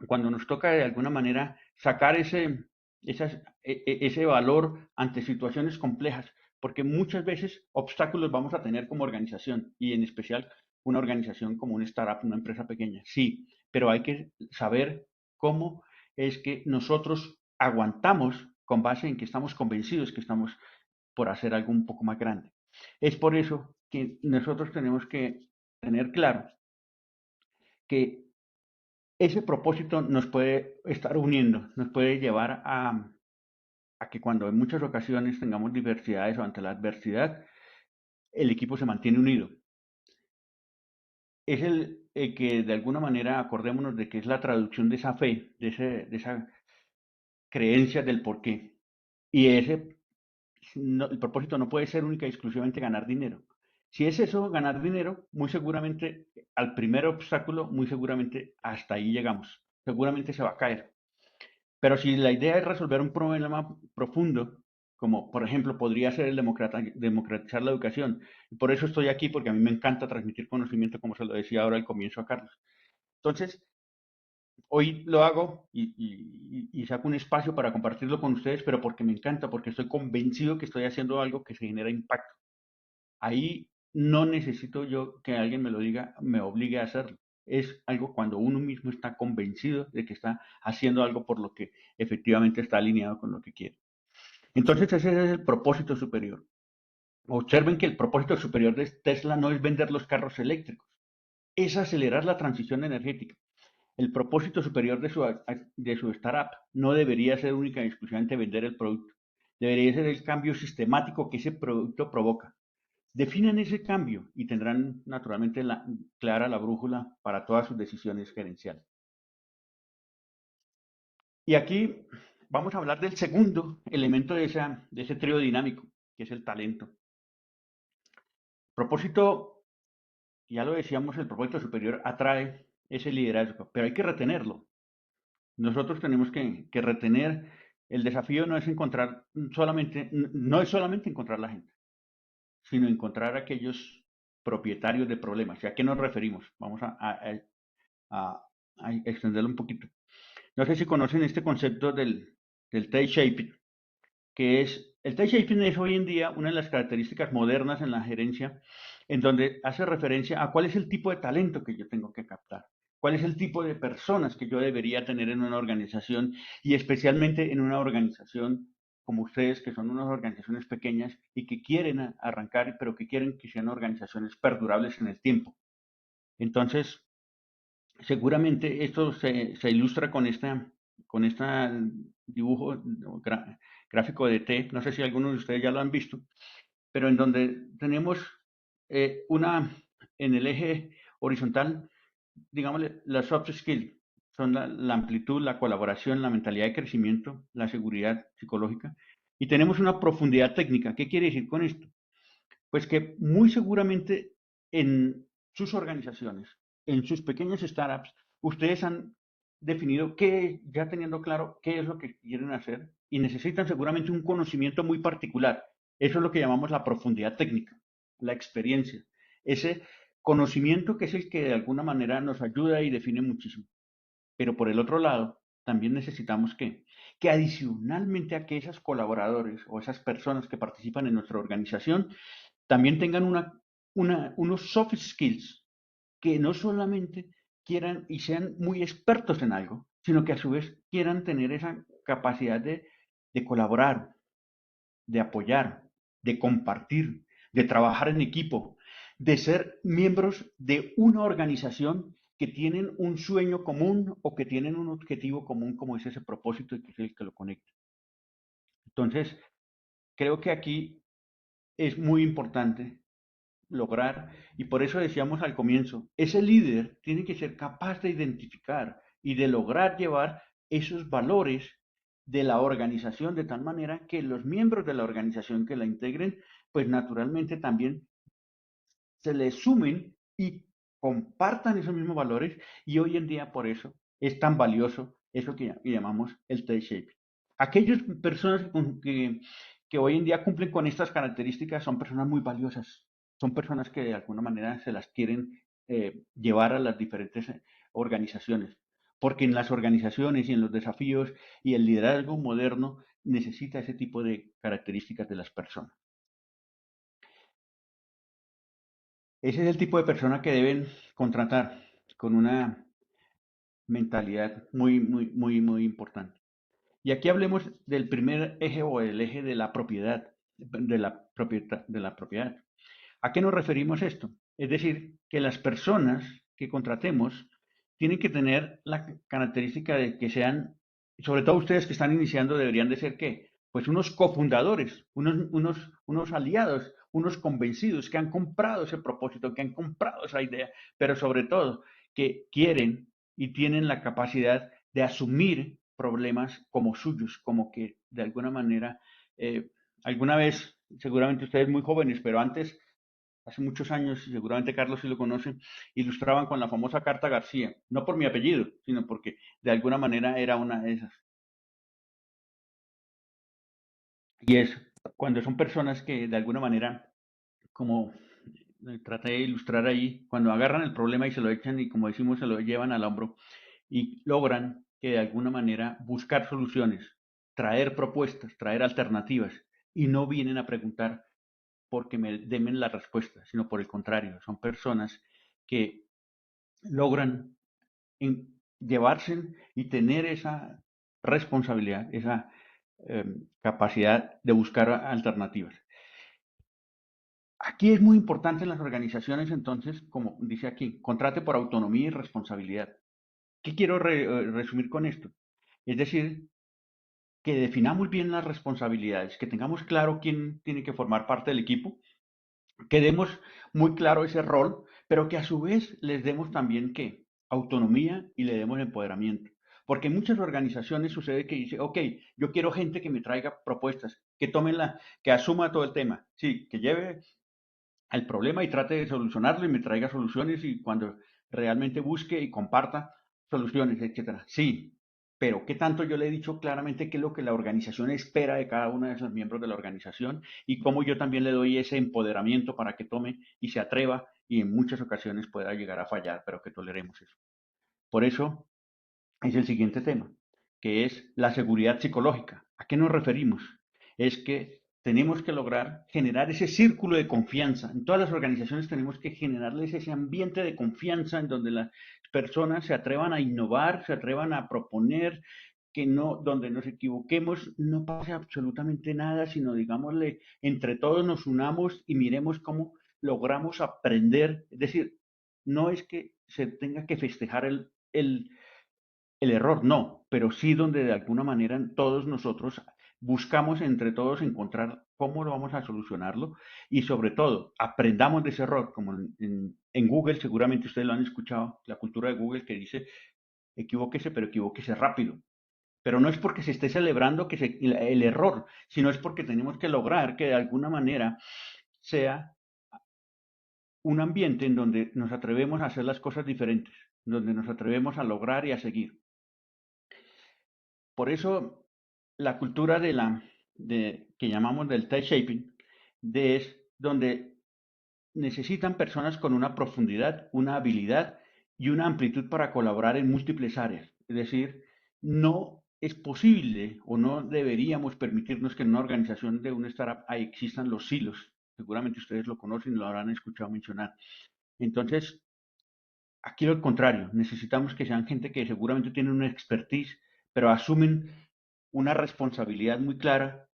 cuando nos toca de alguna manera sacar ese valor ante situaciones complejas, porque muchas veces obstáculos vamos a tener como organización y en especial una organización como una startup, una empresa pequeña, sí, pero hay que saber cómo es que nosotros aguantamos con base en que estamos convencidos que estamos por hacer algo un poco más grande. Es por eso que nosotros tenemos que tener claro que ese propósito nos puede estar uniendo, nos puede llevar a que cuando en muchas ocasiones tengamos diversidades o ante la adversidad, el equipo se mantiene unido. Es el que de alguna manera acordémonos de que es la traducción de esa fe, de esa creencia del porqué. Y el propósito no puede ser única y exclusivamente ganar dinero. Si es eso, ganar dinero, muy seguramente al primer obstáculo, muy seguramente hasta ahí llegamos. Seguramente se va a caer. Pero si la idea es resolver un problema profundo, como por ejemplo podría ser el democratizar la educación, y por eso estoy aquí, porque a mí me encanta transmitir conocimiento, como se lo decía ahora al comienzo a Carlos. Entonces, hoy lo hago y saco un espacio para compartirlo con ustedes, pero porque me encanta, porque estoy convencido que estoy haciendo algo que se genera impacto. Ahí no necesito yo que alguien me lo diga, me obligue a hacerlo. Es algo cuando uno mismo está convencido de que está haciendo algo por lo que efectivamente está alineado con lo que quiere. Entonces ese es el propósito superior. Observen que el propósito superior de Tesla no es vender los carros eléctricos, es acelerar la transición energética. El propósito superior de su startup no debería ser única y exclusivamente vender el producto. Debería ser el cambio sistemático que ese producto provoca. Definan ese cambio y tendrán naturalmente clara la brújula para todas sus decisiones gerenciales. Y aquí vamos a hablar del segundo elemento de ese trío dinámico, que es el talento. Propósito, ya lo decíamos, el propósito superior atrae ese liderazgo, pero hay que retenerlo. Nosotros tenemos que retener, el desafío no es no es solamente encontrar la gente, sino encontrar aquellos propietarios de problemas. ¿Y a qué nos referimos? Vamos a, a extenderlo un poquito. No sé si conocen este concepto del T-shaping, que es, el T-shaping es hoy en día una de las características modernas en la gerencia, en donde hace referencia a cuál es el tipo de talento que yo tengo que captar, cuál es el tipo de personas que yo debería tener en una organización y especialmente en una organización como ustedes, que son unas organizaciones pequeñas y que quieren arrancar, pero que quieren que sean organizaciones perdurables en el tiempo. Entonces, seguramente esto se ilustra con esta dibujo gráfico de T, no sé si algunos de ustedes ya lo han visto, pero en donde tenemos una en el eje horizontal, digámosle, las soft skills, son la amplitud, la colaboración, la mentalidad de crecimiento, la seguridad psicológica, y tenemos una profundidad técnica. ¿Qué quiere decir con esto? Pues que muy seguramente en sus organizaciones, en sus pequeñas startups, ustedes han definido ya teniendo claro qué es lo que quieren hacer y necesitan seguramente un conocimiento muy particular. Eso es lo que llamamos la profundidad técnica, la experiencia. Ese conocimiento que es el que de alguna manera nos ayuda y define muchísimo. Pero por el otro lado, también necesitamos que adicionalmente a que esos colaboradores o esas personas que participan en nuestra organización también tengan unos soft skills que no solamente quieran y sean muy expertos en algo, sino que a su vez quieran tener esa capacidad de colaborar, de apoyar, de compartir, de trabajar en equipo, de ser miembros de una organización que tienen un sueño común o que tienen un objetivo común como es ese propósito y que es el que lo conecta. Entonces, creo que aquí es muy importante lograr, y por eso decíamos al comienzo, ese líder tiene que ser capaz de identificar y de lograr llevar esos valores de la organización de tal manera que los miembros de la organización que la integren, pues naturalmente también se les sumen y compartan esos mismos valores, y hoy en día por eso es tan valioso eso que llamamos el T-Shape. Aquellas personas que hoy en día cumplen con estas características son personas muy valiosas, son personas que de alguna manera se las quieren llevar a las diferentes organizaciones, porque en las organizaciones y en los desafíos y el liderazgo moderno necesita ese tipo de características de las personas. Ese es el tipo de persona que deben contratar con una mentalidad muy importante. Y aquí hablemos del primer eje o el eje de la propiedad, de la propiedad. ¿A qué nos referimos esto? Es decir, que las personas que contratemos tienen que tener la característica de que sean, sobre todo ustedes que están iniciando, deberían de ser ¿qué? Pues unos cofundadores, unos aliados, unos convencidos que han comprado ese propósito, que han comprado esa idea, pero sobre todo que quieren y tienen la capacidad de asumir problemas como suyos, como que de alguna manera, alguna vez, seguramente ustedes muy jóvenes, pero antes hace muchos años, y seguramente Carlos sí lo conoce, ilustraban con la famosa carta García, no por mi apellido, sino porque de alguna manera era una de esas. Y es cuando son personas que de alguna manera, como traté de ilustrar ahí, cuando agarran el problema y se lo echan y como decimos, se lo llevan al hombro y logran que de alguna manera buscar soluciones, traer propuestas, traer alternativas y no vienen a preguntar porque me den la respuesta, sino por el contrario, son personas que logran llevarse y tener esa responsabilidad, esa capacidad de buscar alternativas. Aquí es muy importante en las organizaciones, entonces, como dice aquí, contrate por autonomía y responsabilidad. ¿Qué quiero resumir con esto? Es decir, que definamos bien las responsabilidades, que tengamos claro quién tiene que formar parte del equipo, que demos muy claro ese rol, pero que a su vez les demos también ¿qué? Autonomía y le demos empoderamiento. Porque en muchas organizaciones sucede que dice, ok, yo quiero gente que me traiga propuestas, que tomen que asuma todo el tema, sí, que lleve el problema y trate de solucionarlo y me traiga soluciones y cuando realmente busque y comparta soluciones, etcétera. Sí, pero ¿qué tanto yo le he dicho claramente qué es lo que la organización espera de cada uno de esos miembros de la organización y cómo yo también le doy ese empoderamiento para que tome y se atreva y en muchas ocasiones pueda llegar a fallar, pero que toleremos eso? Por eso es el siguiente tema, que es la seguridad psicológica. ¿A qué nos referimos? Es que tenemos que lograr generar ese círculo de confianza. En todas las organizaciones tenemos que generarles ese ambiente de confianza en donde las personas se atrevan a innovar, se atrevan a proponer, que no, donde nos equivoquemos, no pase absolutamente nada, sino digámosle, entre todos nos unamos y miremos cómo logramos aprender. Es decir, no es que se tenga que festejar el error no, pero sí donde de alguna manera todos nosotros buscamos entre todos encontrar cómo lo vamos a solucionarlo y sobre todo aprendamos de ese error, como en Google seguramente ustedes lo han escuchado, la cultura de Google que dice equivóquese, pero equivóquese rápido. Pero no es porque se esté celebrando el error, sino es porque tenemos que lograr que de alguna manera sea un ambiente en donde nos atrevemos a hacer las cosas diferentes, donde nos atrevemos a lograr y a seguir. Por eso la cultura que llamamos del type shaping es donde necesitan personas con una profundidad, una habilidad y una amplitud para colaborar en múltiples áreas. Es decir, no es posible o no deberíamos permitirnos que en una organización de una startup ahí existan los silos. Seguramente ustedes lo conocen y lo habrán escuchado mencionar. Entonces, aquí lo contrario, necesitamos que sean gente que seguramente tiene una expertise, pero asumen una responsabilidad muy clara,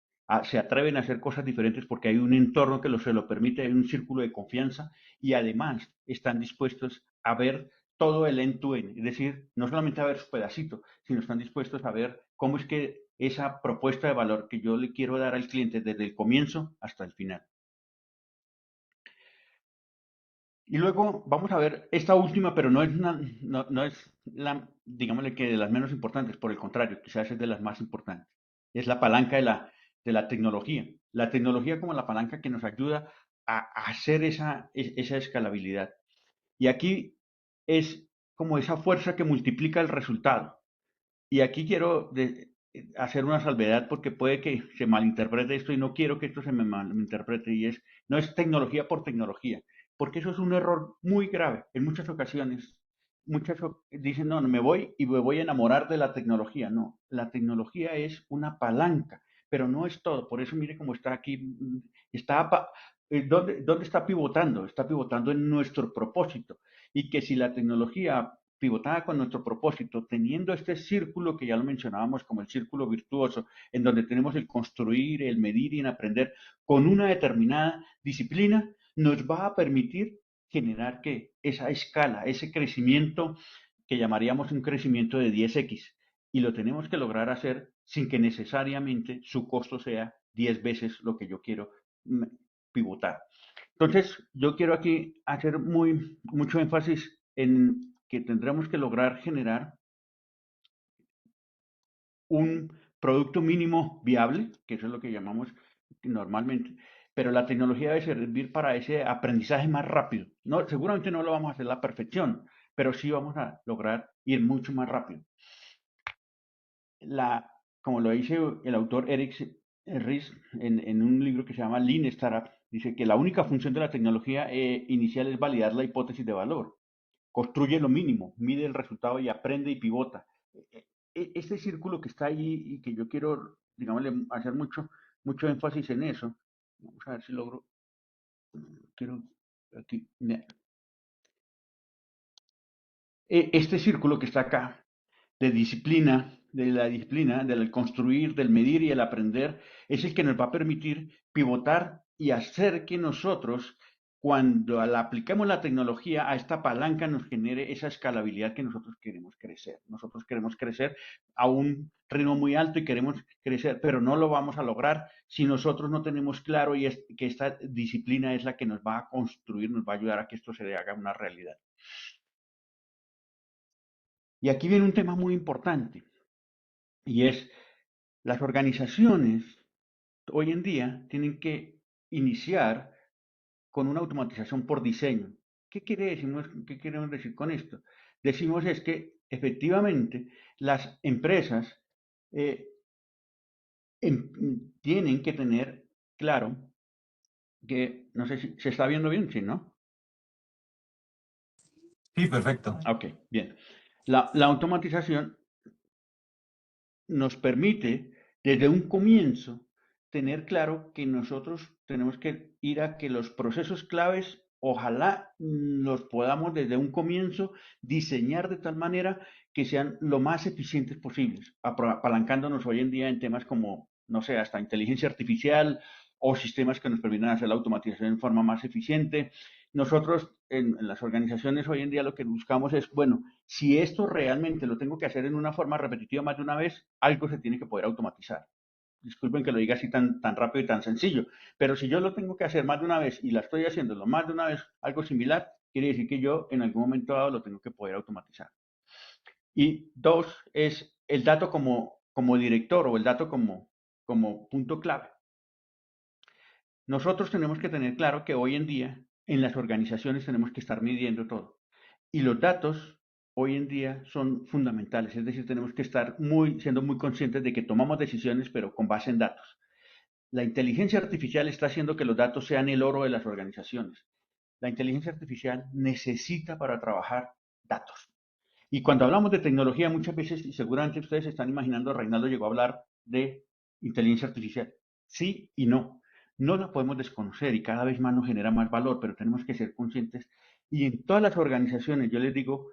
se atreven a hacer cosas diferentes porque hay un entorno que se lo permite, hay un círculo de confianza y además están dispuestos a ver todo el end-to-end, es decir, no solamente a ver su pedacito, sino están dispuestos a ver cómo es que esa propuesta de valor que yo le quiero dar al cliente desde el comienzo hasta el final. Y luego vamos a ver esta última, pero no es, no es la, digámosle que de las menos importantes, por el contrario, quizás es de las más importantes. Es la palanca de la tecnología. La tecnología como la palanca que nos ayuda a hacer esa escalabilidad. Y aquí es como esa fuerza que multiplica el resultado. Y aquí quiero hacer una salvedad porque puede que se malinterprete esto y no quiero que esto se me malinterprete y es, no es tecnología por tecnología, porque eso es un error muy grave. En muchas ocasiones, dicen, no, no, me voy y me voy a enamorar de la tecnología. No, la tecnología es una palanca, pero no es todo. Por eso mire cómo está aquí, está, ¿dónde está pivotando? Está pivotando en nuestro propósito. Y que si la tecnología pivotada con nuestro propósito, teniendo este círculo que ya lo mencionábamos como el círculo virtuoso, en donde tenemos el construir, el medir y el aprender con una determinada disciplina, nos va a permitir generar que esa escala, ese crecimiento que llamaríamos un crecimiento de 10x, y lo tenemos que lograr hacer sin que necesariamente su costo sea 10 veces lo que yo quiero pivotar. Entonces, yo quiero aquí hacer mucho énfasis en que tendremos que lograr generar un producto mínimo viable, que eso es lo que llamamos normalmente, pero la tecnología debe servir para ese aprendizaje más rápido. No, seguramente no lo vamos a hacer a la perfección, pero sí vamos a lograr ir mucho más rápido. Como lo dice el autor Eric Ries en un libro que se llama Lean Startup, dice que la única función de la tecnología inicial es validar la hipótesis de valor. Construye lo mínimo, mide el resultado y aprende y pivota. Este círculo que está ahí y que yo quiero, digamos, hacer mucho énfasis en eso. Vamos a ver si logro. Quiero aquí. Este círculo que está acá, de disciplina, de la disciplina, del construir, del medir y el aprender, es el que nos va a permitir pivotar y hacer que nosotros, cuando la apliquemos la tecnología a esta palanca, nos genere esa escalabilidad que nosotros queremos crecer. Nosotros queremos crecer a un ritmo muy alto y queremos crecer, pero no lo vamos a lograr si nosotros no tenemos claro y que esta disciplina es la que nos va a construir, nos va a ayudar a que esto se haga una realidad. Y aquí viene un tema muy importante, y es las organizaciones hoy en día tienen que iniciar con una automatización por diseño. ¿Qué queremos decir con esto? Decimos es que efectivamente las empresas eh, tienen que tener claro que, no sé si se está viendo bien, sí, ¿no? Sí, perfecto. Ok, bien. La automatización nos permite desde un comienzo tener claro que nosotros tenemos que ir a que los procesos claves, ojalá los podamos desde un comienzo diseñar de tal manera que sean lo más eficientes posibles, apalancándonos hoy en día en temas como, no sé, hasta inteligencia artificial o sistemas que nos permitan hacer la automatización de forma más eficiente. Nosotros en las organizaciones hoy en día lo que buscamos es, bueno, si esto realmente lo tengo que hacer en una forma repetitiva más de una vez, algo se tiene que poder automatizar. Disculpen que lo diga así tan rápido y tan sencillo, pero si yo lo tengo que hacer más de una vez y la estoy haciendo más de una vez algo similar, quiere decir que yo en algún momento dado lo tengo que poder automatizar. Y dos, es el dato como director o el dato como punto clave. Nosotros tenemos que tener claro que hoy en día en las organizaciones tenemos que estar midiendo todo. Y los datos hoy en día son fundamentales, es decir, tenemos que estar siendo muy conscientes de que tomamos decisiones, pero con base en datos. La inteligencia artificial está haciendo que los datos sean el oro de las organizaciones. La inteligencia artificial necesita para trabajar datos. Y cuando hablamos de tecnología, muchas veces, y seguramente ustedes se están imaginando, Reinaldo llegó a hablar de inteligencia artificial. Sí y no. No la podemos desconocer y cada vez más nos genera más valor, pero tenemos que ser conscientes. Y en todas las organizaciones, yo les digo,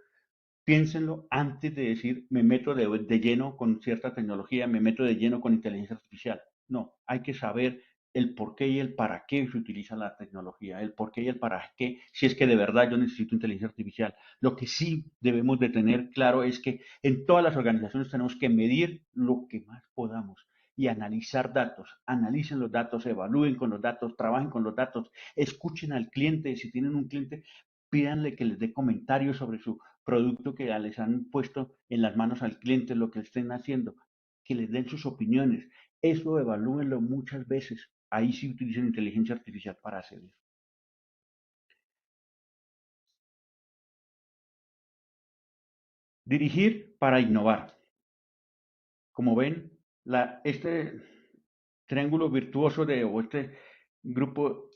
piénsenlo antes de decir, me meto de lleno con cierta tecnología, me meto de lleno con inteligencia artificial. No, hay que saber el por qué y el para qué se utiliza la tecnología, el por qué y el para qué, si es que de verdad yo necesito inteligencia artificial. Lo que sí debemos de tener claro es que en todas las organizaciones tenemos que medir lo que más podamos y analizar datos, analicen los datos, evalúen con los datos, trabajen con los datos, escuchen al cliente, si tienen un cliente, pídanle que les dé comentarios sobre su producto que les han puesto en las manos al cliente, lo que estén haciendo, que les den sus opiniones. Eso evalúenlo muchas veces. Ahí sí utilizan inteligencia artificial para hacer eso. Dirigir para innovar. Como ven, este triángulo virtuoso o este grupo,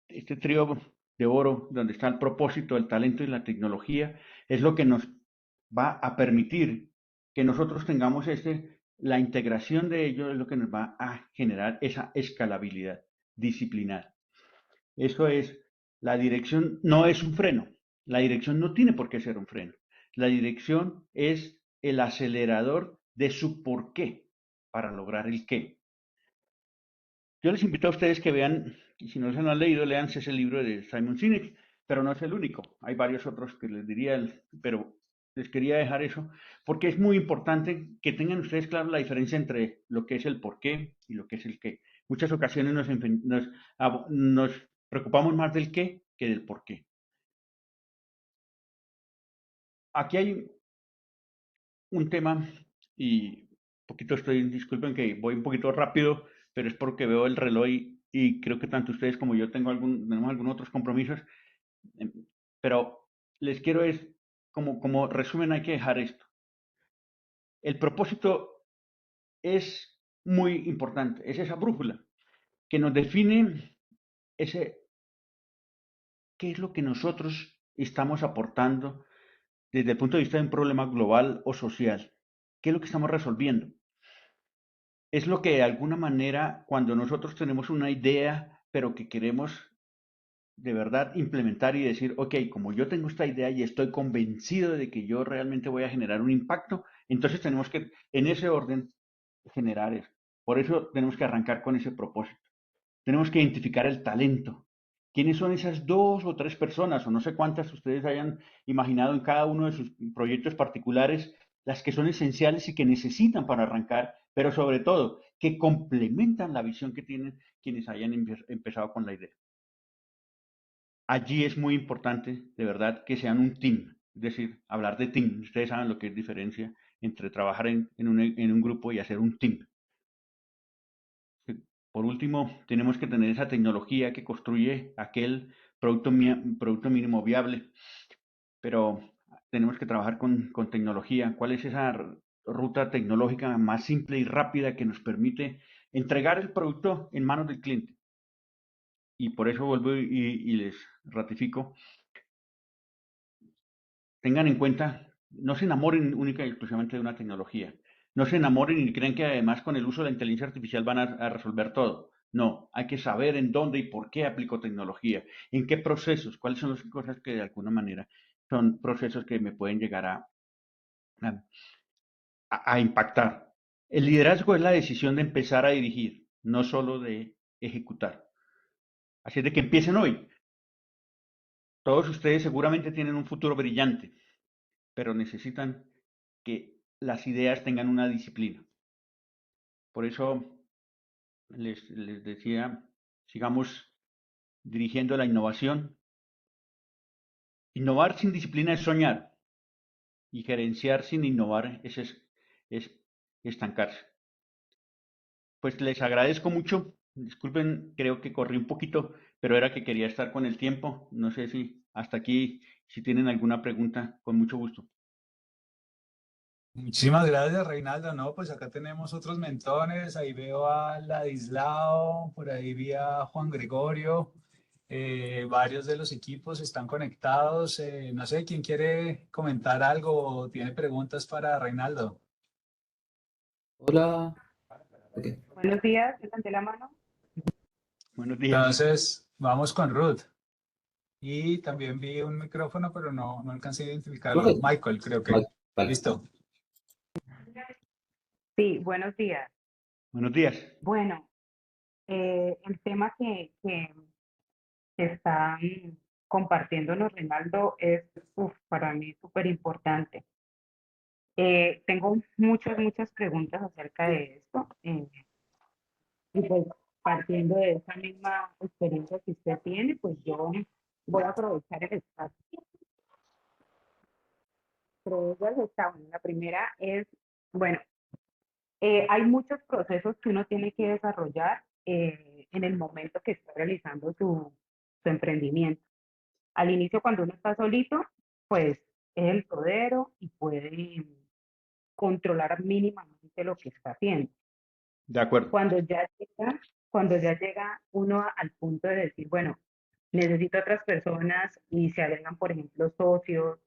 este trío de oro, donde está el propósito, el talento y la tecnología, es lo que nos va a permitir que nosotros tengamos la integración de ello, es lo que nos va a generar esa escalabilidad disciplinar. Eso es, la dirección no es un freno, la dirección no tiene por qué ser un freno. La dirección es el acelerador de su por qué para lograr el qué. Yo les invito a ustedes que vean, y si no se lo han leído, leanse ese libro de Simon Sinek, pero no es el único. Hay varios otros que les diría, pero les quería dejar eso, porque es muy importante que tengan ustedes claro la diferencia entre lo que es el por qué y lo que es el qué. Muchas ocasiones nos preocupamos más del qué que del por qué. Aquí hay un tema, y disculpen que voy un poquito rápido, pero es porque veo el reloj y creo que tanto ustedes como yo tenemos algunos otros compromisos, em, pero les quiero como resumen hay que dejar esto. El propósito es muy importante, es esa brújula que nos define qué es lo que nosotros estamos aportando desde el punto de vista de un problema global o social, qué es lo que estamos resolviendo. Es lo que de alguna manera, cuando nosotros tenemos una idea, pero que queremos de verdad implementar y decir, ok, como yo tengo esta idea y estoy convencido de que yo realmente voy a generar un impacto, entonces tenemos que, en ese orden, generar eso. Por eso tenemos que arrancar con ese propósito. Tenemos que identificar el talento. ¿Quiénes son esas 2 o 3 personas, o no sé cuántas ustedes hayan imaginado en cada uno de sus proyectos particulares, las que son esenciales y que necesitan para arrancar, pero sobre todo que complementan la visión que tienen quienes hayan empezado con la idea? Allí es muy importante, de verdad, que sean un team, es decir, hablar de team. Ustedes saben lo que es diferencia entre trabajar en un grupo y hacer un team. Por último, tenemos que tener esa tecnología que construye aquel producto mínimo viable, pero tenemos que trabajar con tecnología. ¿Cuál es esa ruta tecnológica más simple y rápida que nos permite entregar el producto en manos del cliente? Y por eso vuelvo y les ratifico, tengan en cuenta, no se enamoren única y exclusivamente de una tecnología. No se enamoren y creen que además con el uso de la inteligencia artificial van a resolver todo. No, hay que saber en dónde y por qué aplico tecnología, en qué procesos, cuáles son las cosas que de alguna manera son procesos que me pueden llegar a impactar. El liderazgo es la decisión de empezar a dirigir, no solo de ejecutar. Así es de que empiecen hoy. Todos ustedes seguramente tienen un futuro brillante, pero necesitan que las ideas tengan una disciplina. Por eso les decía, sigamos dirigiendo la innovación. Innovar sin disciplina es soñar y gerenciar sin innovar es estancarse. Pues les agradezco mucho. Disculpen, creo que corrí un poquito, pero era que quería estar con el tiempo. No sé si hasta aquí, si tienen alguna pregunta, con mucho gusto. Muchísimas gracias, Reinaldo. No, pues acá tenemos otros mentones. Ahí veo a Ladislao, por ahí vi a Juan Gregorio. Varios de los equipos están conectados. No sé, ¿quién quiere comentar algo o tiene preguntas para Reinaldo? Hola. Ok. Buenos días, levanté la mano. Buenos días. Entonces, vamos con Ruth. Y también vi un micrófono, pero no alcancé a identificarlo. Ok. Michael, creo que. Vale. Listo. Sí, buenos días. Buenos días. Bueno, el tema que está compartiéndonos Reinaldo es para mí súper importante. Tengo muchas preguntas acerca de esto. Y pues partiendo de esa misma experiencia que usted tiene, pues yo voy a aprovechar el espacio. Pero ellas está, bueno, la primera es, bueno, hay muchos procesos que uno tiene que desarrollar en el momento que está realizando su emprendimiento. Al inicio, cuando uno está solito, pues es el todero y puede controlar mínimamente lo que está haciendo. De acuerdo. Cuando ya llega uno al punto de decir, bueno, necesito otras personas y se agregan, por ejemplo, socios,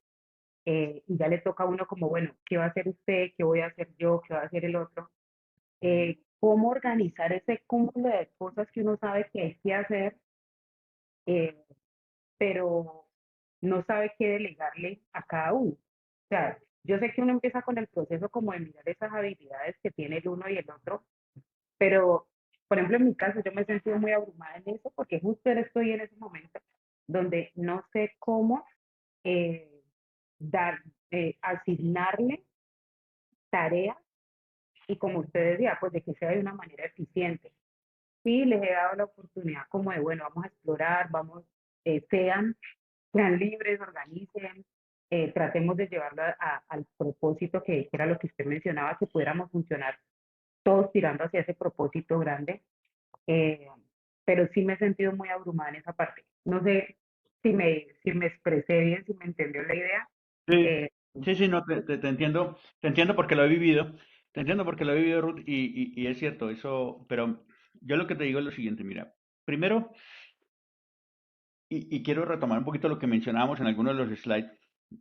y ya le toca a uno como, bueno, ¿qué va a hacer usted? ¿Qué voy a hacer yo? ¿Qué va a hacer el otro? ¿Cómo organizar ese cúmulo de cosas que uno sabe que hay que hacer, eh, pero no sabe qué delegarle a cada uno? O sea, yo sé que uno empieza con el proceso como de mirar esas habilidades que tiene el uno y el otro, pero, por ejemplo, en mi caso, yo me he sentido muy abrumada en eso porque justo ahora estoy en ese momento donde no sé cómo eh, dar, asignarle tareas y como usted decía, pues de que sea de una manera eficiente. Sí, les he dado la oportunidad como de, bueno, vamos a explorar, vamos, sean libres, organicen, tratemos de llevarlo al propósito que era lo que usted mencionaba, que pudiéramos funcionar todos tirando hacia ese propósito grande, eh, pero sí me he sentido muy abrumada en esa parte. No sé si me expresé bien, si me entendió la idea. Sí, Eh, sí, sí, no, te entiendo porque lo he vivido, te entiendo porque lo he vivido, Ruth, y es cierto, eso, pero yo lo que te digo es lo siguiente, mira, primero, y quiero retomar un poquito lo que mencionábamos en algunos de los slides,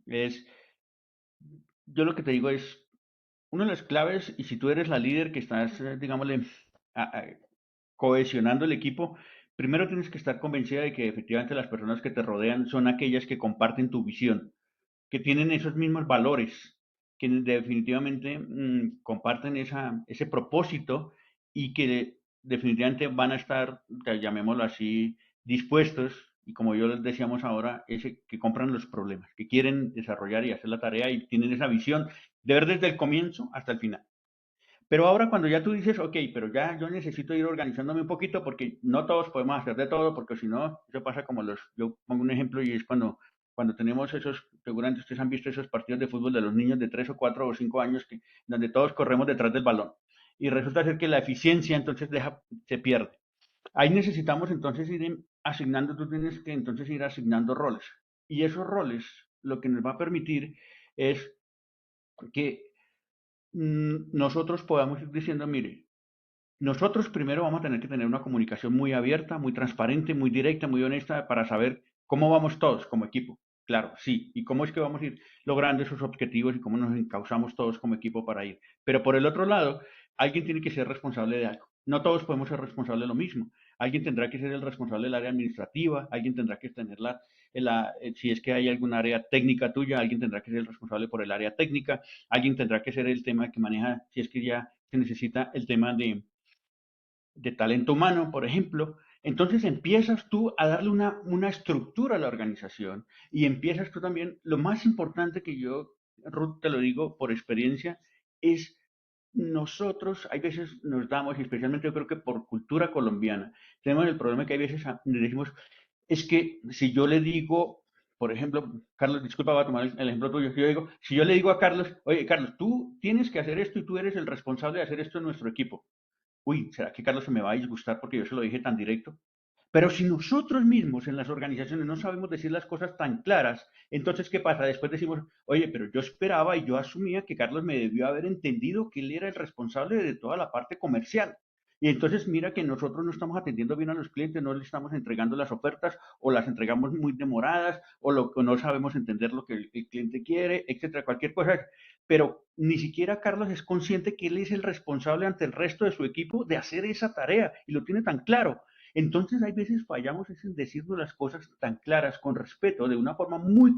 es, yo lo que te digo es, una de las claves, y si tú eres la líder que estás, digámosle, a- a- cohesionando el equipo, primero tienes que estar convencida de que efectivamente las personas que te rodean son aquellas que comparten tu visión, que tienen esos mismos valores, que definitivamente comparten ese propósito y que definitivamente van a estar, llamémoslo así, dispuestos, y como yo les decíamos ahora, que compran los problemas, que quieren desarrollar y hacer la tarea y tienen esa visión de ver desde el comienzo hasta el final. Pero ahora cuando ya tú dices, ok, pero ya yo necesito ir organizándome un poquito porque no todos podemos hacer de todo, porque si no, eso pasa como yo pongo un ejemplo y es cuando tenemos esos, seguramente ustedes han visto esos partidos de fútbol de los niños de 3 o 4 o 5 años donde todos corremos detrás del balón. Y resulta ser que la eficiencia entonces se pierde. Ahí necesitamos entonces asignando, tú tienes que entonces ir asignando roles. Y esos roles lo que nos va a permitir es que nosotros podamos ir diciendo, mire, nosotros primero vamos a tener que tener una comunicación muy abierta, muy transparente, muy directa, muy honesta para saber cómo vamos todos como equipo. Claro, sí, y cómo es que vamos a ir logrando esos objetivos y cómo nos encauzamos todos como equipo para ir. Pero por el otro lado, alguien tiene que ser responsable de algo. No todos podemos ser responsables de lo mismo. Alguien tendrá que ser el responsable del área administrativa, alguien tendrá que tener si es que hay algún área técnica tuya, alguien tendrá que ser el responsable por el área técnica, alguien tendrá que ser el tema que maneja, si es que ya se necesita el tema de talento humano, por ejemplo, entonces empiezas tú a darle una estructura a la organización y empiezas tú también, lo más importante que yo, Ruth, te lo digo por experiencia, es nosotros, hay veces nos damos, y especialmente yo creo que por cultura colombiana, tenemos el problema que hay veces decimos, es que si yo le digo, por ejemplo, Carlos, disculpa, voy a tomar el ejemplo tuyo, yo digo, si yo le digo a Carlos, oye, Carlos, tú tienes que hacer esto y tú eres el responsable de hacer esto en nuestro equipo. Uy, ¿será que Carlos se me va a disgustar porque yo se lo dije tan directo? Pero si nosotros mismos en las organizaciones no sabemos decir las cosas tan claras, entonces, ¿qué pasa? Después decimos, oye, pero yo esperaba y yo asumía que Carlos me debió haber entendido que él era el responsable de toda la parte comercial. Y entonces mira que nosotros no estamos atendiendo bien a los clientes, no le estamos entregando las ofertas o las entregamos muy demoradas o no sabemos entender lo que el cliente quiere, etcétera, cualquier cosa. Pero ni siquiera Carlos es consciente que él es el responsable ante el resto de su equipo de hacer esa tarea y lo tiene tan claro. Entonces, hay veces fallamos en decirnos las cosas tan claras, con respeto, de una forma muy,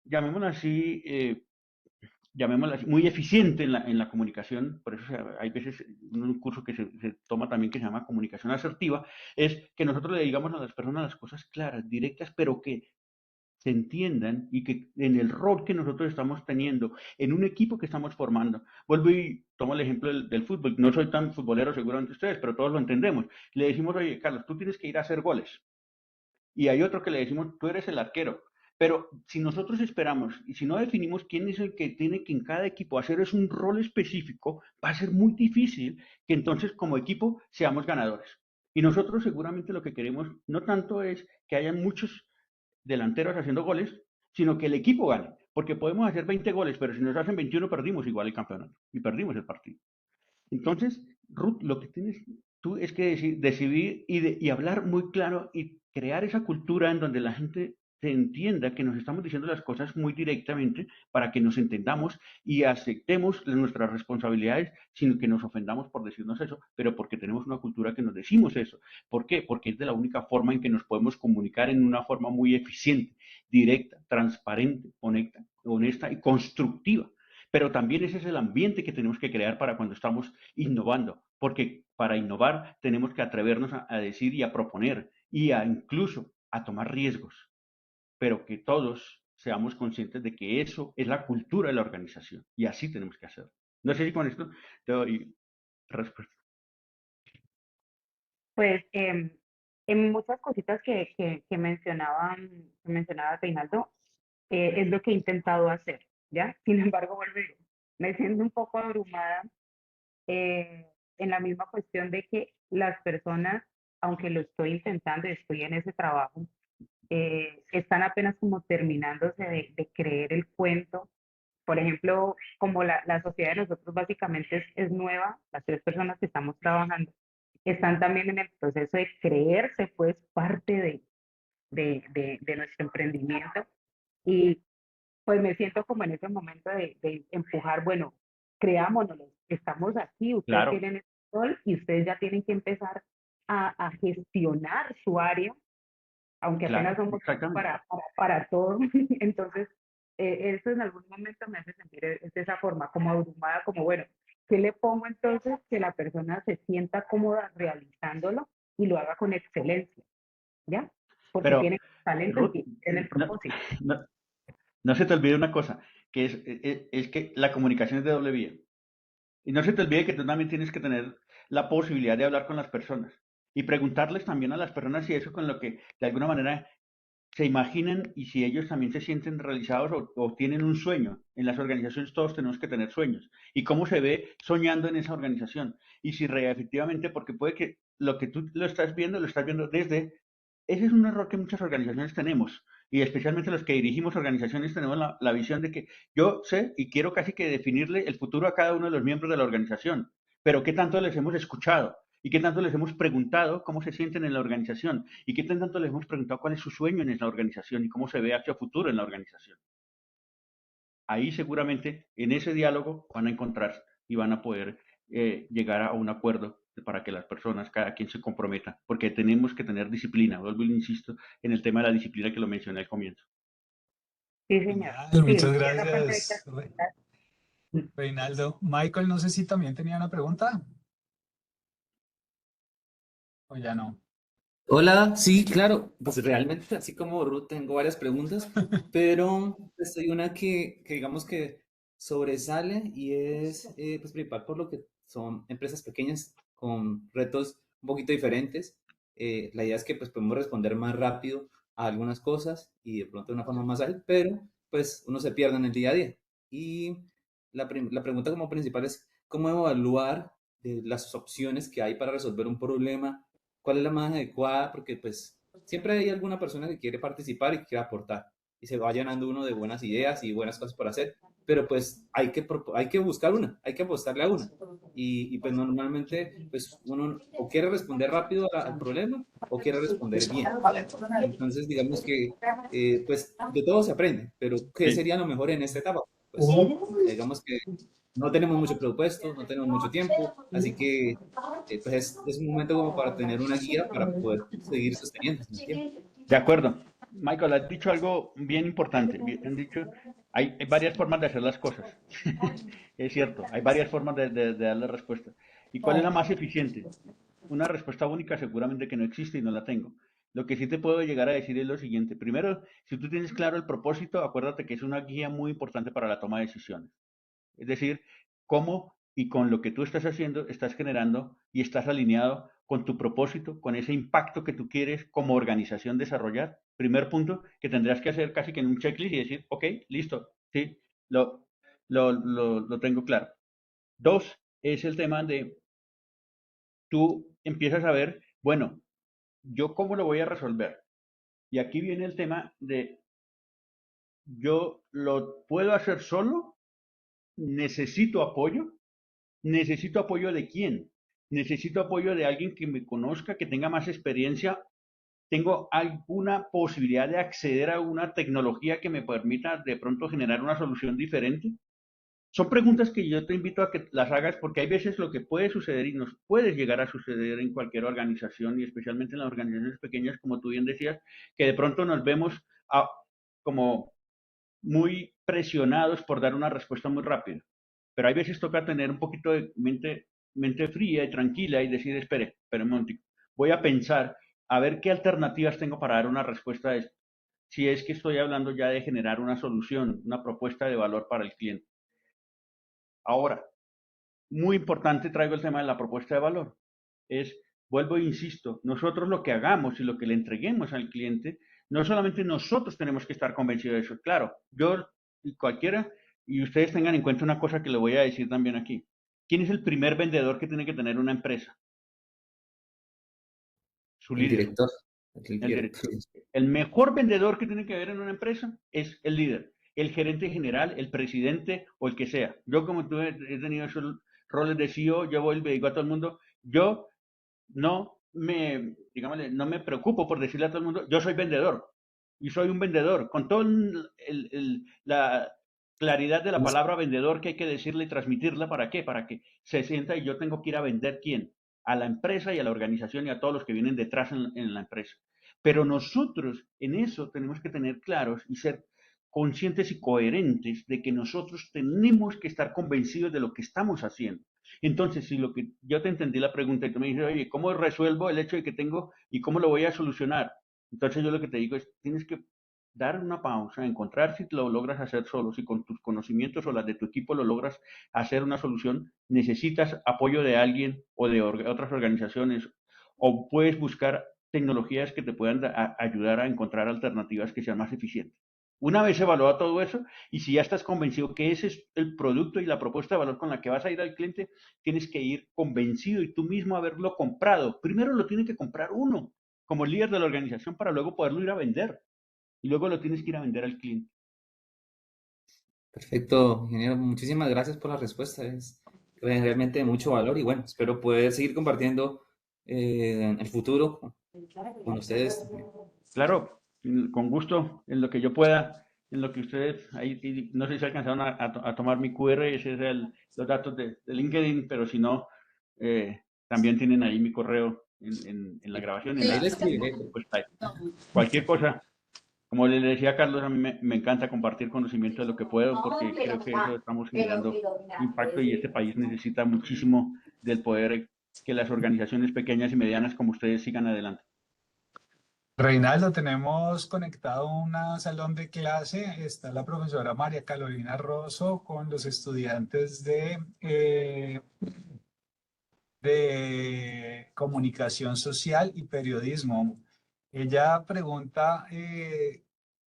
llamémosla así, muy eficiente en la comunicación. Por eso hay veces un curso que se toma también que se llama comunicación asertiva, es que nosotros le digamos a las personas las cosas claras, directas, pero que se entiendan y que en el rol que nosotros estamos teniendo, en un equipo que estamos formando. Vuelvo y tomo el ejemplo del fútbol. No soy tan futbolero seguramente ustedes, pero todos lo entendemos. Le decimos, oye, Carlos, tú tienes que ir a hacer goles. y hay otro que le decimos, tú eres el arquero. Pero si nosotros esperamos y si no definimos quién es el que tiene que en cada equipo hacer es un rol específico, va a ser muy difícil que entonces como equipo seamos ganadores. Y nosotros seguramente lo que queremos no tanto es que haya muchos delanteros haciendo goles, sino que el equipo gane. Porque podemos hacer 20 goles, pero si nos hacen 21 perdimos igual el campeonato y perdimos el partido. Entonces, Ruth, lo que tienes tú es que decidir y hablar muy claro y crear esa cultura en donde la gente se entienda que nos estamos diciendo las cosas muy directamente para que nos entendamos y aceptemos nuestras responsabilidades sin que nos ofendamos por decirnos eso, pero porque tenemos una cultura que nos decimos eso. ¿Por qué? Porque es de la única forma en que nos podemos comunicar en una forma muy eficiente, directa, transparente, honesta y constructiva. Pero también ese es el ambiente que tenemos que crear para cuando estamos innovando, porque para innovar tenemos que atrevernos a decir y a proponer y a incluso a tomar riesgos, pero que todos seamos conscientes de que eso es la cultura de la organización y así tenemos que hacerlo. No sé si con esto te doy respuesta. Pues en muchas cositas que mencionaba Reinaldo, es lo que he intentado hacer, ¿ya? Sin embargo, vuelvo y digo, me siento un poco abrumada eh, en la misma cuestión de que las personas, aunque lo estoy intentando y estoy en ese trabajo, están apenas como terminándose de creer el cuento. Por ejemplo, como la sociedad de nosotros básicamente es nueva, las tres personas que estamos trabajando, están también en el proceso de creerse pues parte de nuestro emprendimiento y pues me siento como en ese momento de empujar, bueno, creámonos, estamos aquí, ustedes Claro, tienen el rol y ustedes ya tienen que empezar a gestionar su área, aunque apenas claro, somos exactamente. para todo. Entonces, eso en algún momento me hace sentir de esa forma, como abrumada, como bueno, ¿qué le pongo entonces que la persona se sienta cómoda realizándolo y lo haga con excelencia? ¿Ya? Porque Pero, tiene talento Ruth, y tiene el no, propósito. no, no se te olvide una cosa, que es que la comunicación es de doble vía. Y no se te olvide que tú también tienes que tener la posibilidad de hablar con las personas y preguntarles también a las personas si eso con lo que de alguna manera se imaginan y si ellos también se sienten realizados o tienen un sueño. En las organizaciones todos tenemos que tener sueños. ¿Y cómo se ve soñando en esa organización? Y si efectivamente, porque puede que lo que tú lo estás viendo desde... Ese es un error que muchas organizaciones tenemos. Y especialmente los que dirigimos organizaciones tenemos la visión de que yo sé y quiero casi que definirle el futuro a cada uno de los miembros de la organización. Pero ¿qué tanto les hemos escuchado? ¿Y qué tanto les hemos preguntado cómo se sienten en la organización? ¿Y qué tanto les hemos preguntado cuál es su sueño en esa organización y cómo se ve hacia futuro en la organización? Ahí seguramente en ese diálogo van a encontrar y van a poder llegar a un acuerdo para que las personas, cada quien se comprometa, porque tenemos que tener disciplina. Vuelvo y insisto en el tema de la disciplina que lo mencioné al comienzo. Sí, señor. Genial, Sí, muchas esa parte hay que gracias, aceptar. Reinaldo. Michael, no sé si también tenía una pregunta o ya no. Hola, sí, claro, pues realmente así como Ruth tengo varias preguntas, pero pues hay una que digamos que sobresale y es pues principal por lo que son empresas pequeñas con retos un poquito diferentes. La idea es que pues podemos responder más rápido a algunas cosas y de pronto de una forma más ágil, pero pues uno se pierde en el día a día. Y la pregunta como principal es cómo evaluar las opciones que hay para resolver un problema, cuál es la más adecuada, porque pues siempre hay alguna persona que quiere participar y quiere aportar y se va llenando uno de buenas ideas y buenas cosas por hacer, pero pues hay que buscar una, hay que apostarle a una. Pues normalmente pues uno o quiere responder rápido al problema o quiere responder bien. Entonces digamos que pues de todo se aprende, pero ¿qué Sí, sería lo mejor en esta etapa? Pues digamos que no tenemos mucho presupuesto, no tenemos mucho tiempo, así que pues es un momento como para tener una guía para poder seguir sosteniendo en el tiempo. de acuerdo. Michael, has dicho algo bien importante. Han dicho, hay varias formas de hacer las cosas. Es cierto, hay varias formas de dar la respuesta. ¿Y cuál es la más eficiente? Una respuesta única seguramente que no existe y no la tengo. Lo que sí te puedo llegar a decir es lo siguiente. Primero, si tú tienes claro el propósito, acuérdate que es una guía muy importante para la toma de decisiones. Es decir, cómo y con lo que tú estás haciendo estás generando y estás alineado con tu propósito, con ese impacto que tú quieres como organización desarrollar. Primer punto que tendrás que hacer casi que en un checklist y decir, ok, listo, sí, lo tengo claro. Dos, es el tema de tú empiezas a ver, bueno, ¿yo cómo lo voy a resolver? Y aquí viene el tema de, ¿yo lo puedo hacer solo? ¿Necesito apoyo? ¿Necesito apoyo de quién? ¿Necesito apoyo de alguien que me conozca, que tenga más experiencia? ¿Tengo alguna posibilidad de acceder a una tecnología que me permita de pronto generar una solución diferente? Son preguntas que yo te invito a que las hagas porque hay veces lo que puede suceder y nos puede llegar a suceder en cualquier organización y especialmente en las organizaciones pequeñas, como tú bien decías, que de pronto nos vemos como muy presionados por dar una respuesta muy rápida. Pero hay veces toca tener un poquito de mente fría y tranquila y decir, espere un momentico, voy a pensar a ver qué alternativas tengo para dar una respuesta a esto. Si es que estoy hablando ya de generar una solución, una propuesta de valor para el cliente. Ahora, muy importante traigo el tema de la propuesta de valor. Es, vuelvo e insisto, nosotros lo que hagamos y lo que le entreguemos al cliente, no solamente nosotros tenemos que estar convencidos de eso. Claro, yo y cualquiera, y ustedes tengan en cuenta una cosa que le voy a decir también aquí. ¿Quién es el primer vendedor que tiene que tener una empresa? Su El líder. director. El El, director. el mejor vendedor que tiene que haber en una empresa es el líder, el gerente general, el presidente o el que sea. Yo como tú he tenido esos roles de CEO, yo voy y le digo a todo el mundo, yo no me preocupo por decirle a todo el mundo, yo soy vendedor y soy un vendedor, con toda la claridad de la palabra vendedor que hay que decirle y transmitirla, ¿para qué? Para que se sienta y yo tengo que ir a vender quién, a la empresa y a la organización y a todos los que vienen detrás en la empresa. Pero nosotros en eso tenemos que tener claros y ser conscientes y coherentes de que nosotros tenemos que estar convencidos de lo que estamos haciendo. Entonces, si lo que yo te entendí la pregunta y tú me dices, oye, ¿cómo resuelvo el hecho de que tengo y cómo lo voy a solucionar? Entonces yo lo que te digo es, tienes que dar una pausa, encontrar si lo logras hacer solo, si con tus conocimientos o las de tu equipo lo logras hacer una solución, necesitas apoyo de alguien o de otras organizaciones o puedes buscar tecnologías que te puedan ayudar a encontrar alternativas que sean más eficientes. Una vez evaluado todo eso, y si ya estás convencido que ese es el producto y la propuesta de valor con la que vas a ir al cliente, tienes que ir convencido y tú mismo haberlo comprado. Primero lo tiene que comprar uno como líder de la organización para luego poderlo ir a vender. Y luego lo tienes que ir a vender al cliente. Perfecto, ingeniero. Muchísimas gracias por la respuesta. Es realmente de mucho valor y bueno, espero poder seguir compartiendo en el futuro con ustedes. Claro, con gusto, en lo que yo pueda, en lo que ustedes, ahí no sé si alcanzaron a tomar mi QR, ese es los datos de LinkedIn, pero si no, también tienen ahí mi correo en la grabación, Ahí le escribiré. pues, cualquier cosa. Como le decía a Carlos, a mí me encanta compartir conocimiento de lo que puedo, porque creo que eso estamos generando impacto y este país necesita muchísimo del poder que las organizaciones pequeñas y medianas como ustedes sigan adelante. Reinaldo, tenemos conectado un salón de clase. Está la profesora María Carolina Rosso con los estudiantes de comunicación social y periodismo. Ella pregunta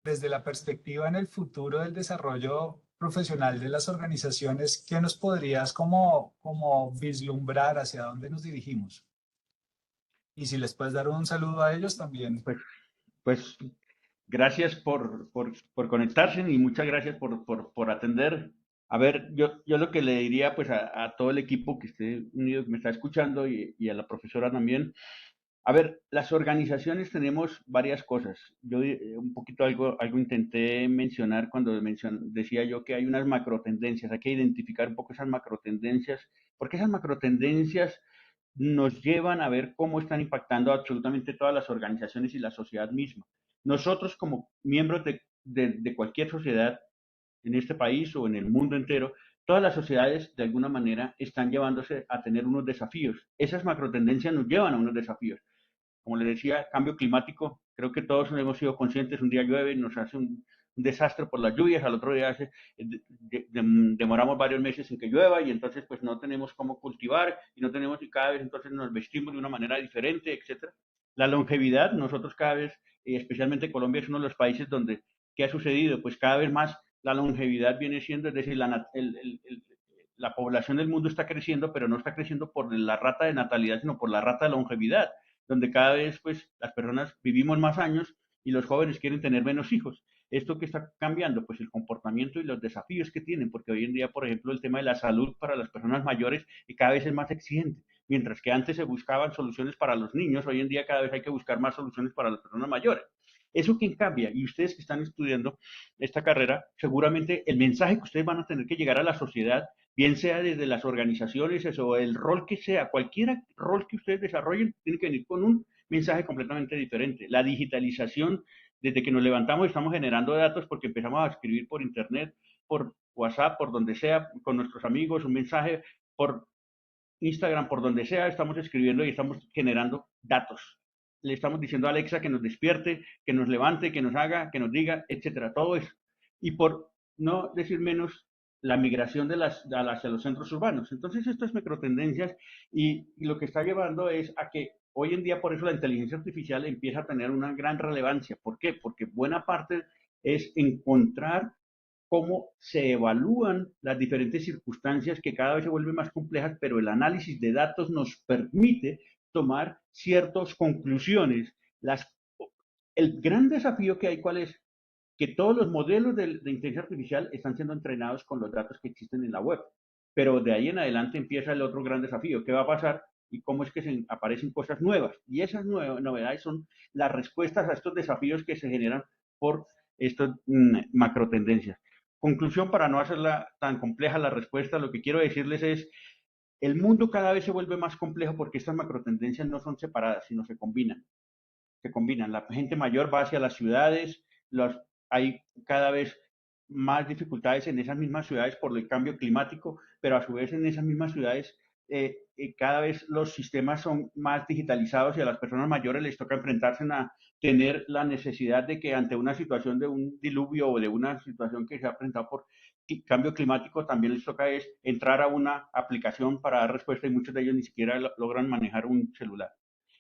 desde la perspectiva en el futuro del desarrollo profesional de las organizaciones, ¿qué nos podrías como vislumbrar hacia dónde nos dirigimos? Y si les puedes dar un saludo a ellos también. Pues gracias por conectarse y muchas gracias por atender. A ver, yo lo que le diría pues a todo el equipo que esté unido, que me está escuchando y a la profesora también. A ver, las organizaciones tenemos varias cosas. Yo un poquito algo intenté mencionar cuando decía yo que hay unas macro tendencias. Hay que identificar un poco esas macro tendencias, porque esas macro tendencias nos llevan a ver cómo están impactando absolutamente todas las organizaciones y la sociedad misma. Nosotros como miembros de cualquier sociedad en este país o en el mundo entero, todas las sociedades de alguna manera están llevándose a tener unos desafíos. Esas macro tendencias nos llevan a unos desafíos. Como le decía, cambio climático, creo que todos hemos sido conscientes, un día llueve, nos hace desastre por las lluvias, al otro día demoramos varios meses en que llueva y entonces pues no tenemos cómo cultivar y no tenemos y cada vez entonces nos vestimos de una manera diferente, etcétera. La longevidad, nosotros cada vez, especialmente Colombia es uno de los países donde, ¿qué ha sucedido? Pues cada vez más la longevidad viene siendo, es decir, la población del mundo está creciendo, pero no está creciendo por la rata de natalidad, sino por la rata de longevidad, donde cada vez pues las personas vivimos más años y los jóvenes quieren tener menos hijos. ¿Esto que está cambiando? Pues el comportamiento y los desafíos que tienen, porque hoy en día, por ejemplo, el tema de la salud para las personas mayores cada vez es más exigente. Mientras que antes se buscaban soluciones para los niños, hoy en día cada vez hay que buscar más soluciones para las personas mayores. ¿Eso quién cambia? Y ustedes que están estudiando esta carrera, seguramente el mensaje que ustedes van a tener que llegar a la sociedad, bien sea desde las organizaciones o el rol que sea, cualquier rol que ustedes desarrollen, tiene que venir con un mensaje completamente diferente. La digitalización, desde que nos levantamos estamos generando datos porque empezamos a escribir por internet, por WhatsApp, por donde sea, con nuestros amigos, un mensaje por Instagram, por donde sea, estamos escribiendo y estamos generando datos. Le estamos diciendo a Alexa que nos despierte, que nos levante, que nos haga, que nos diga, etcétera, todo eso. Y por no decir menos, la migración hacia los centros urbanos. Entonces, estas microtendencias y lo que está llevando es a que hoy en día, por eso la inteligencia artificial empieza a tener una gran relevancia. ¿Por qué? Porque buena parte es encontrar cómo se evalúan las diferentes circunstancias que cada vez se vuelven más complejas, pero el análisis de datos nos permite tomar ciertas conclusiones. El gran desafío que hay, ¿cuál es? Que todos los modelos de inteligencia artificial están siendo entrenados con los datos que existen en la web. Pero de ahí en adelante empieza el otro gran desafío. ¿Qué va a pasar? Y cómo es que aparecen cosas nuevas. Y esas novedades son las respuestas a estos desafíos que se generan por estas macrotendencias. Conclusión, para no hacerla tan compleja la respuesta, lo que quiero decirles es, el mundo cada vez se vuelve más complejo porque estas macrotendencias no son separadas, sino se combinan. Se combinan. La gente mayor va hacia las ciudades, hay cada vez más dificultades en esas mismas ciudades por el cambio climático, pero a su vez en esas mismas ciudades cada vez los sistemas son más digitalizados y a las personas mayores les toca enfrentarse a tener la necesidad de que ante una situación de un diluvio o de una situación que se ha presentado por cambio climático, también les toca es entrar a una aplicación para dar respuesta y muchos de ellos ni siquiera logran manejar un celular.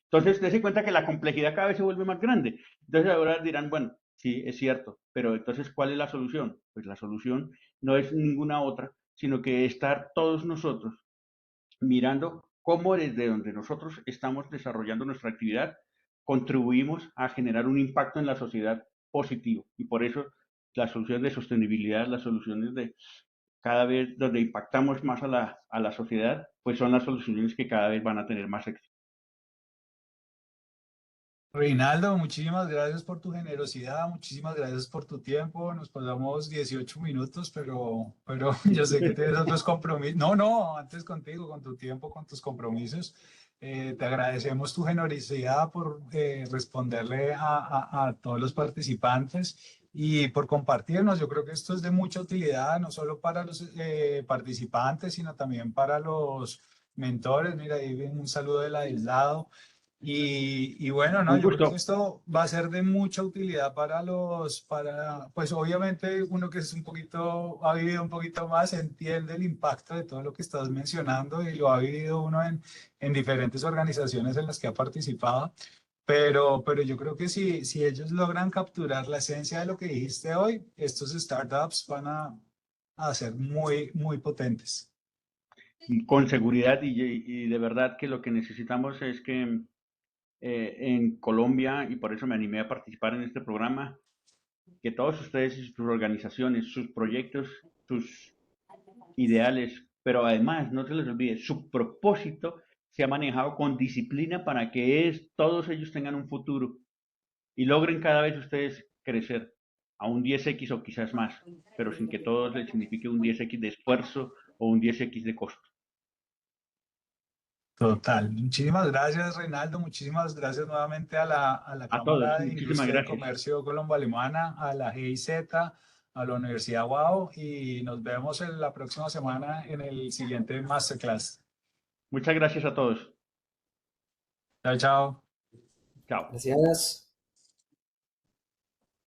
Entonces, dése cuenta que la complejidad cada vez se vuelve más grande. Entonces ahora dirán, bueno, sí, es cierto, pero entonces, ¿cuál es la solución? Pues la solución no es ninguna otra, sino que estar todos nosotros mirando cómo desde donde nosotros estamos desarrollando nuestra actividad contribuimos a generar un impacto en la sociedad positivo. Y por eso las soluciones de sostenibilidad, las soluciones de cada vez donde impactamos más a la sociedad, pues son las soluciones que cada vez van a tener más éxito. Reinaldo, muchísimas gracias por tu generosidad, muchísimas gracias por tu tiempo. Nos pasamos 18 minutos, pero yo sé que tienes otros compromisos. No, antes contigo, con tu tiempo, con tus compromisos. Te agradecemos tu generosidad por responderle a todos los participantes y por compartirnos. Yo creo que esto es de mucha utilidad, no solo para los participantes, sino también para los mentores. Mira, ahí viene un saludo del aislado. Y bueno, no, Un yo creo gusto. que esto va a ser de mucha utilidad pues obviamente uno que es un poquito, ha vivido un poquito más, entiende el impacto de todo lo que estás mencionando y lo ha vivido uno en diferentes organizaciones en las que ha participado. Pero yo creo que si ellos logran capturar la esencia de lo que dijiste hoy, estos startups van a ser muy, muy potentes. Con seguridad y de verdad que lo que necesitamos es que en Colombia, y por eso me animé a participar en este programa, que todos ustedes y sus organizaciones, sus proyectos, sus ideales, pero además, no se les olvide, su propósito se ha manejado con disciplina para que todos ellos tengan un futuro y logren cada vez ustedes crecer a un 10x o quizás más, pero sin que todo les signifique un 10x de esfuerzo o un 10x de costo. Total. Muchísimas gracias, Reinaldo. Muchísimas gracias nuevamente a la A todos, Cámara de muchísimas Industria y gracias. Comercio Colombo-Alemana, a la GIZ, a la Universidad WAO y nos vemos en la próxima semana en el siguiente Masterclass. Muchas gracias a todos. Chao, chao. Chao. Gracias.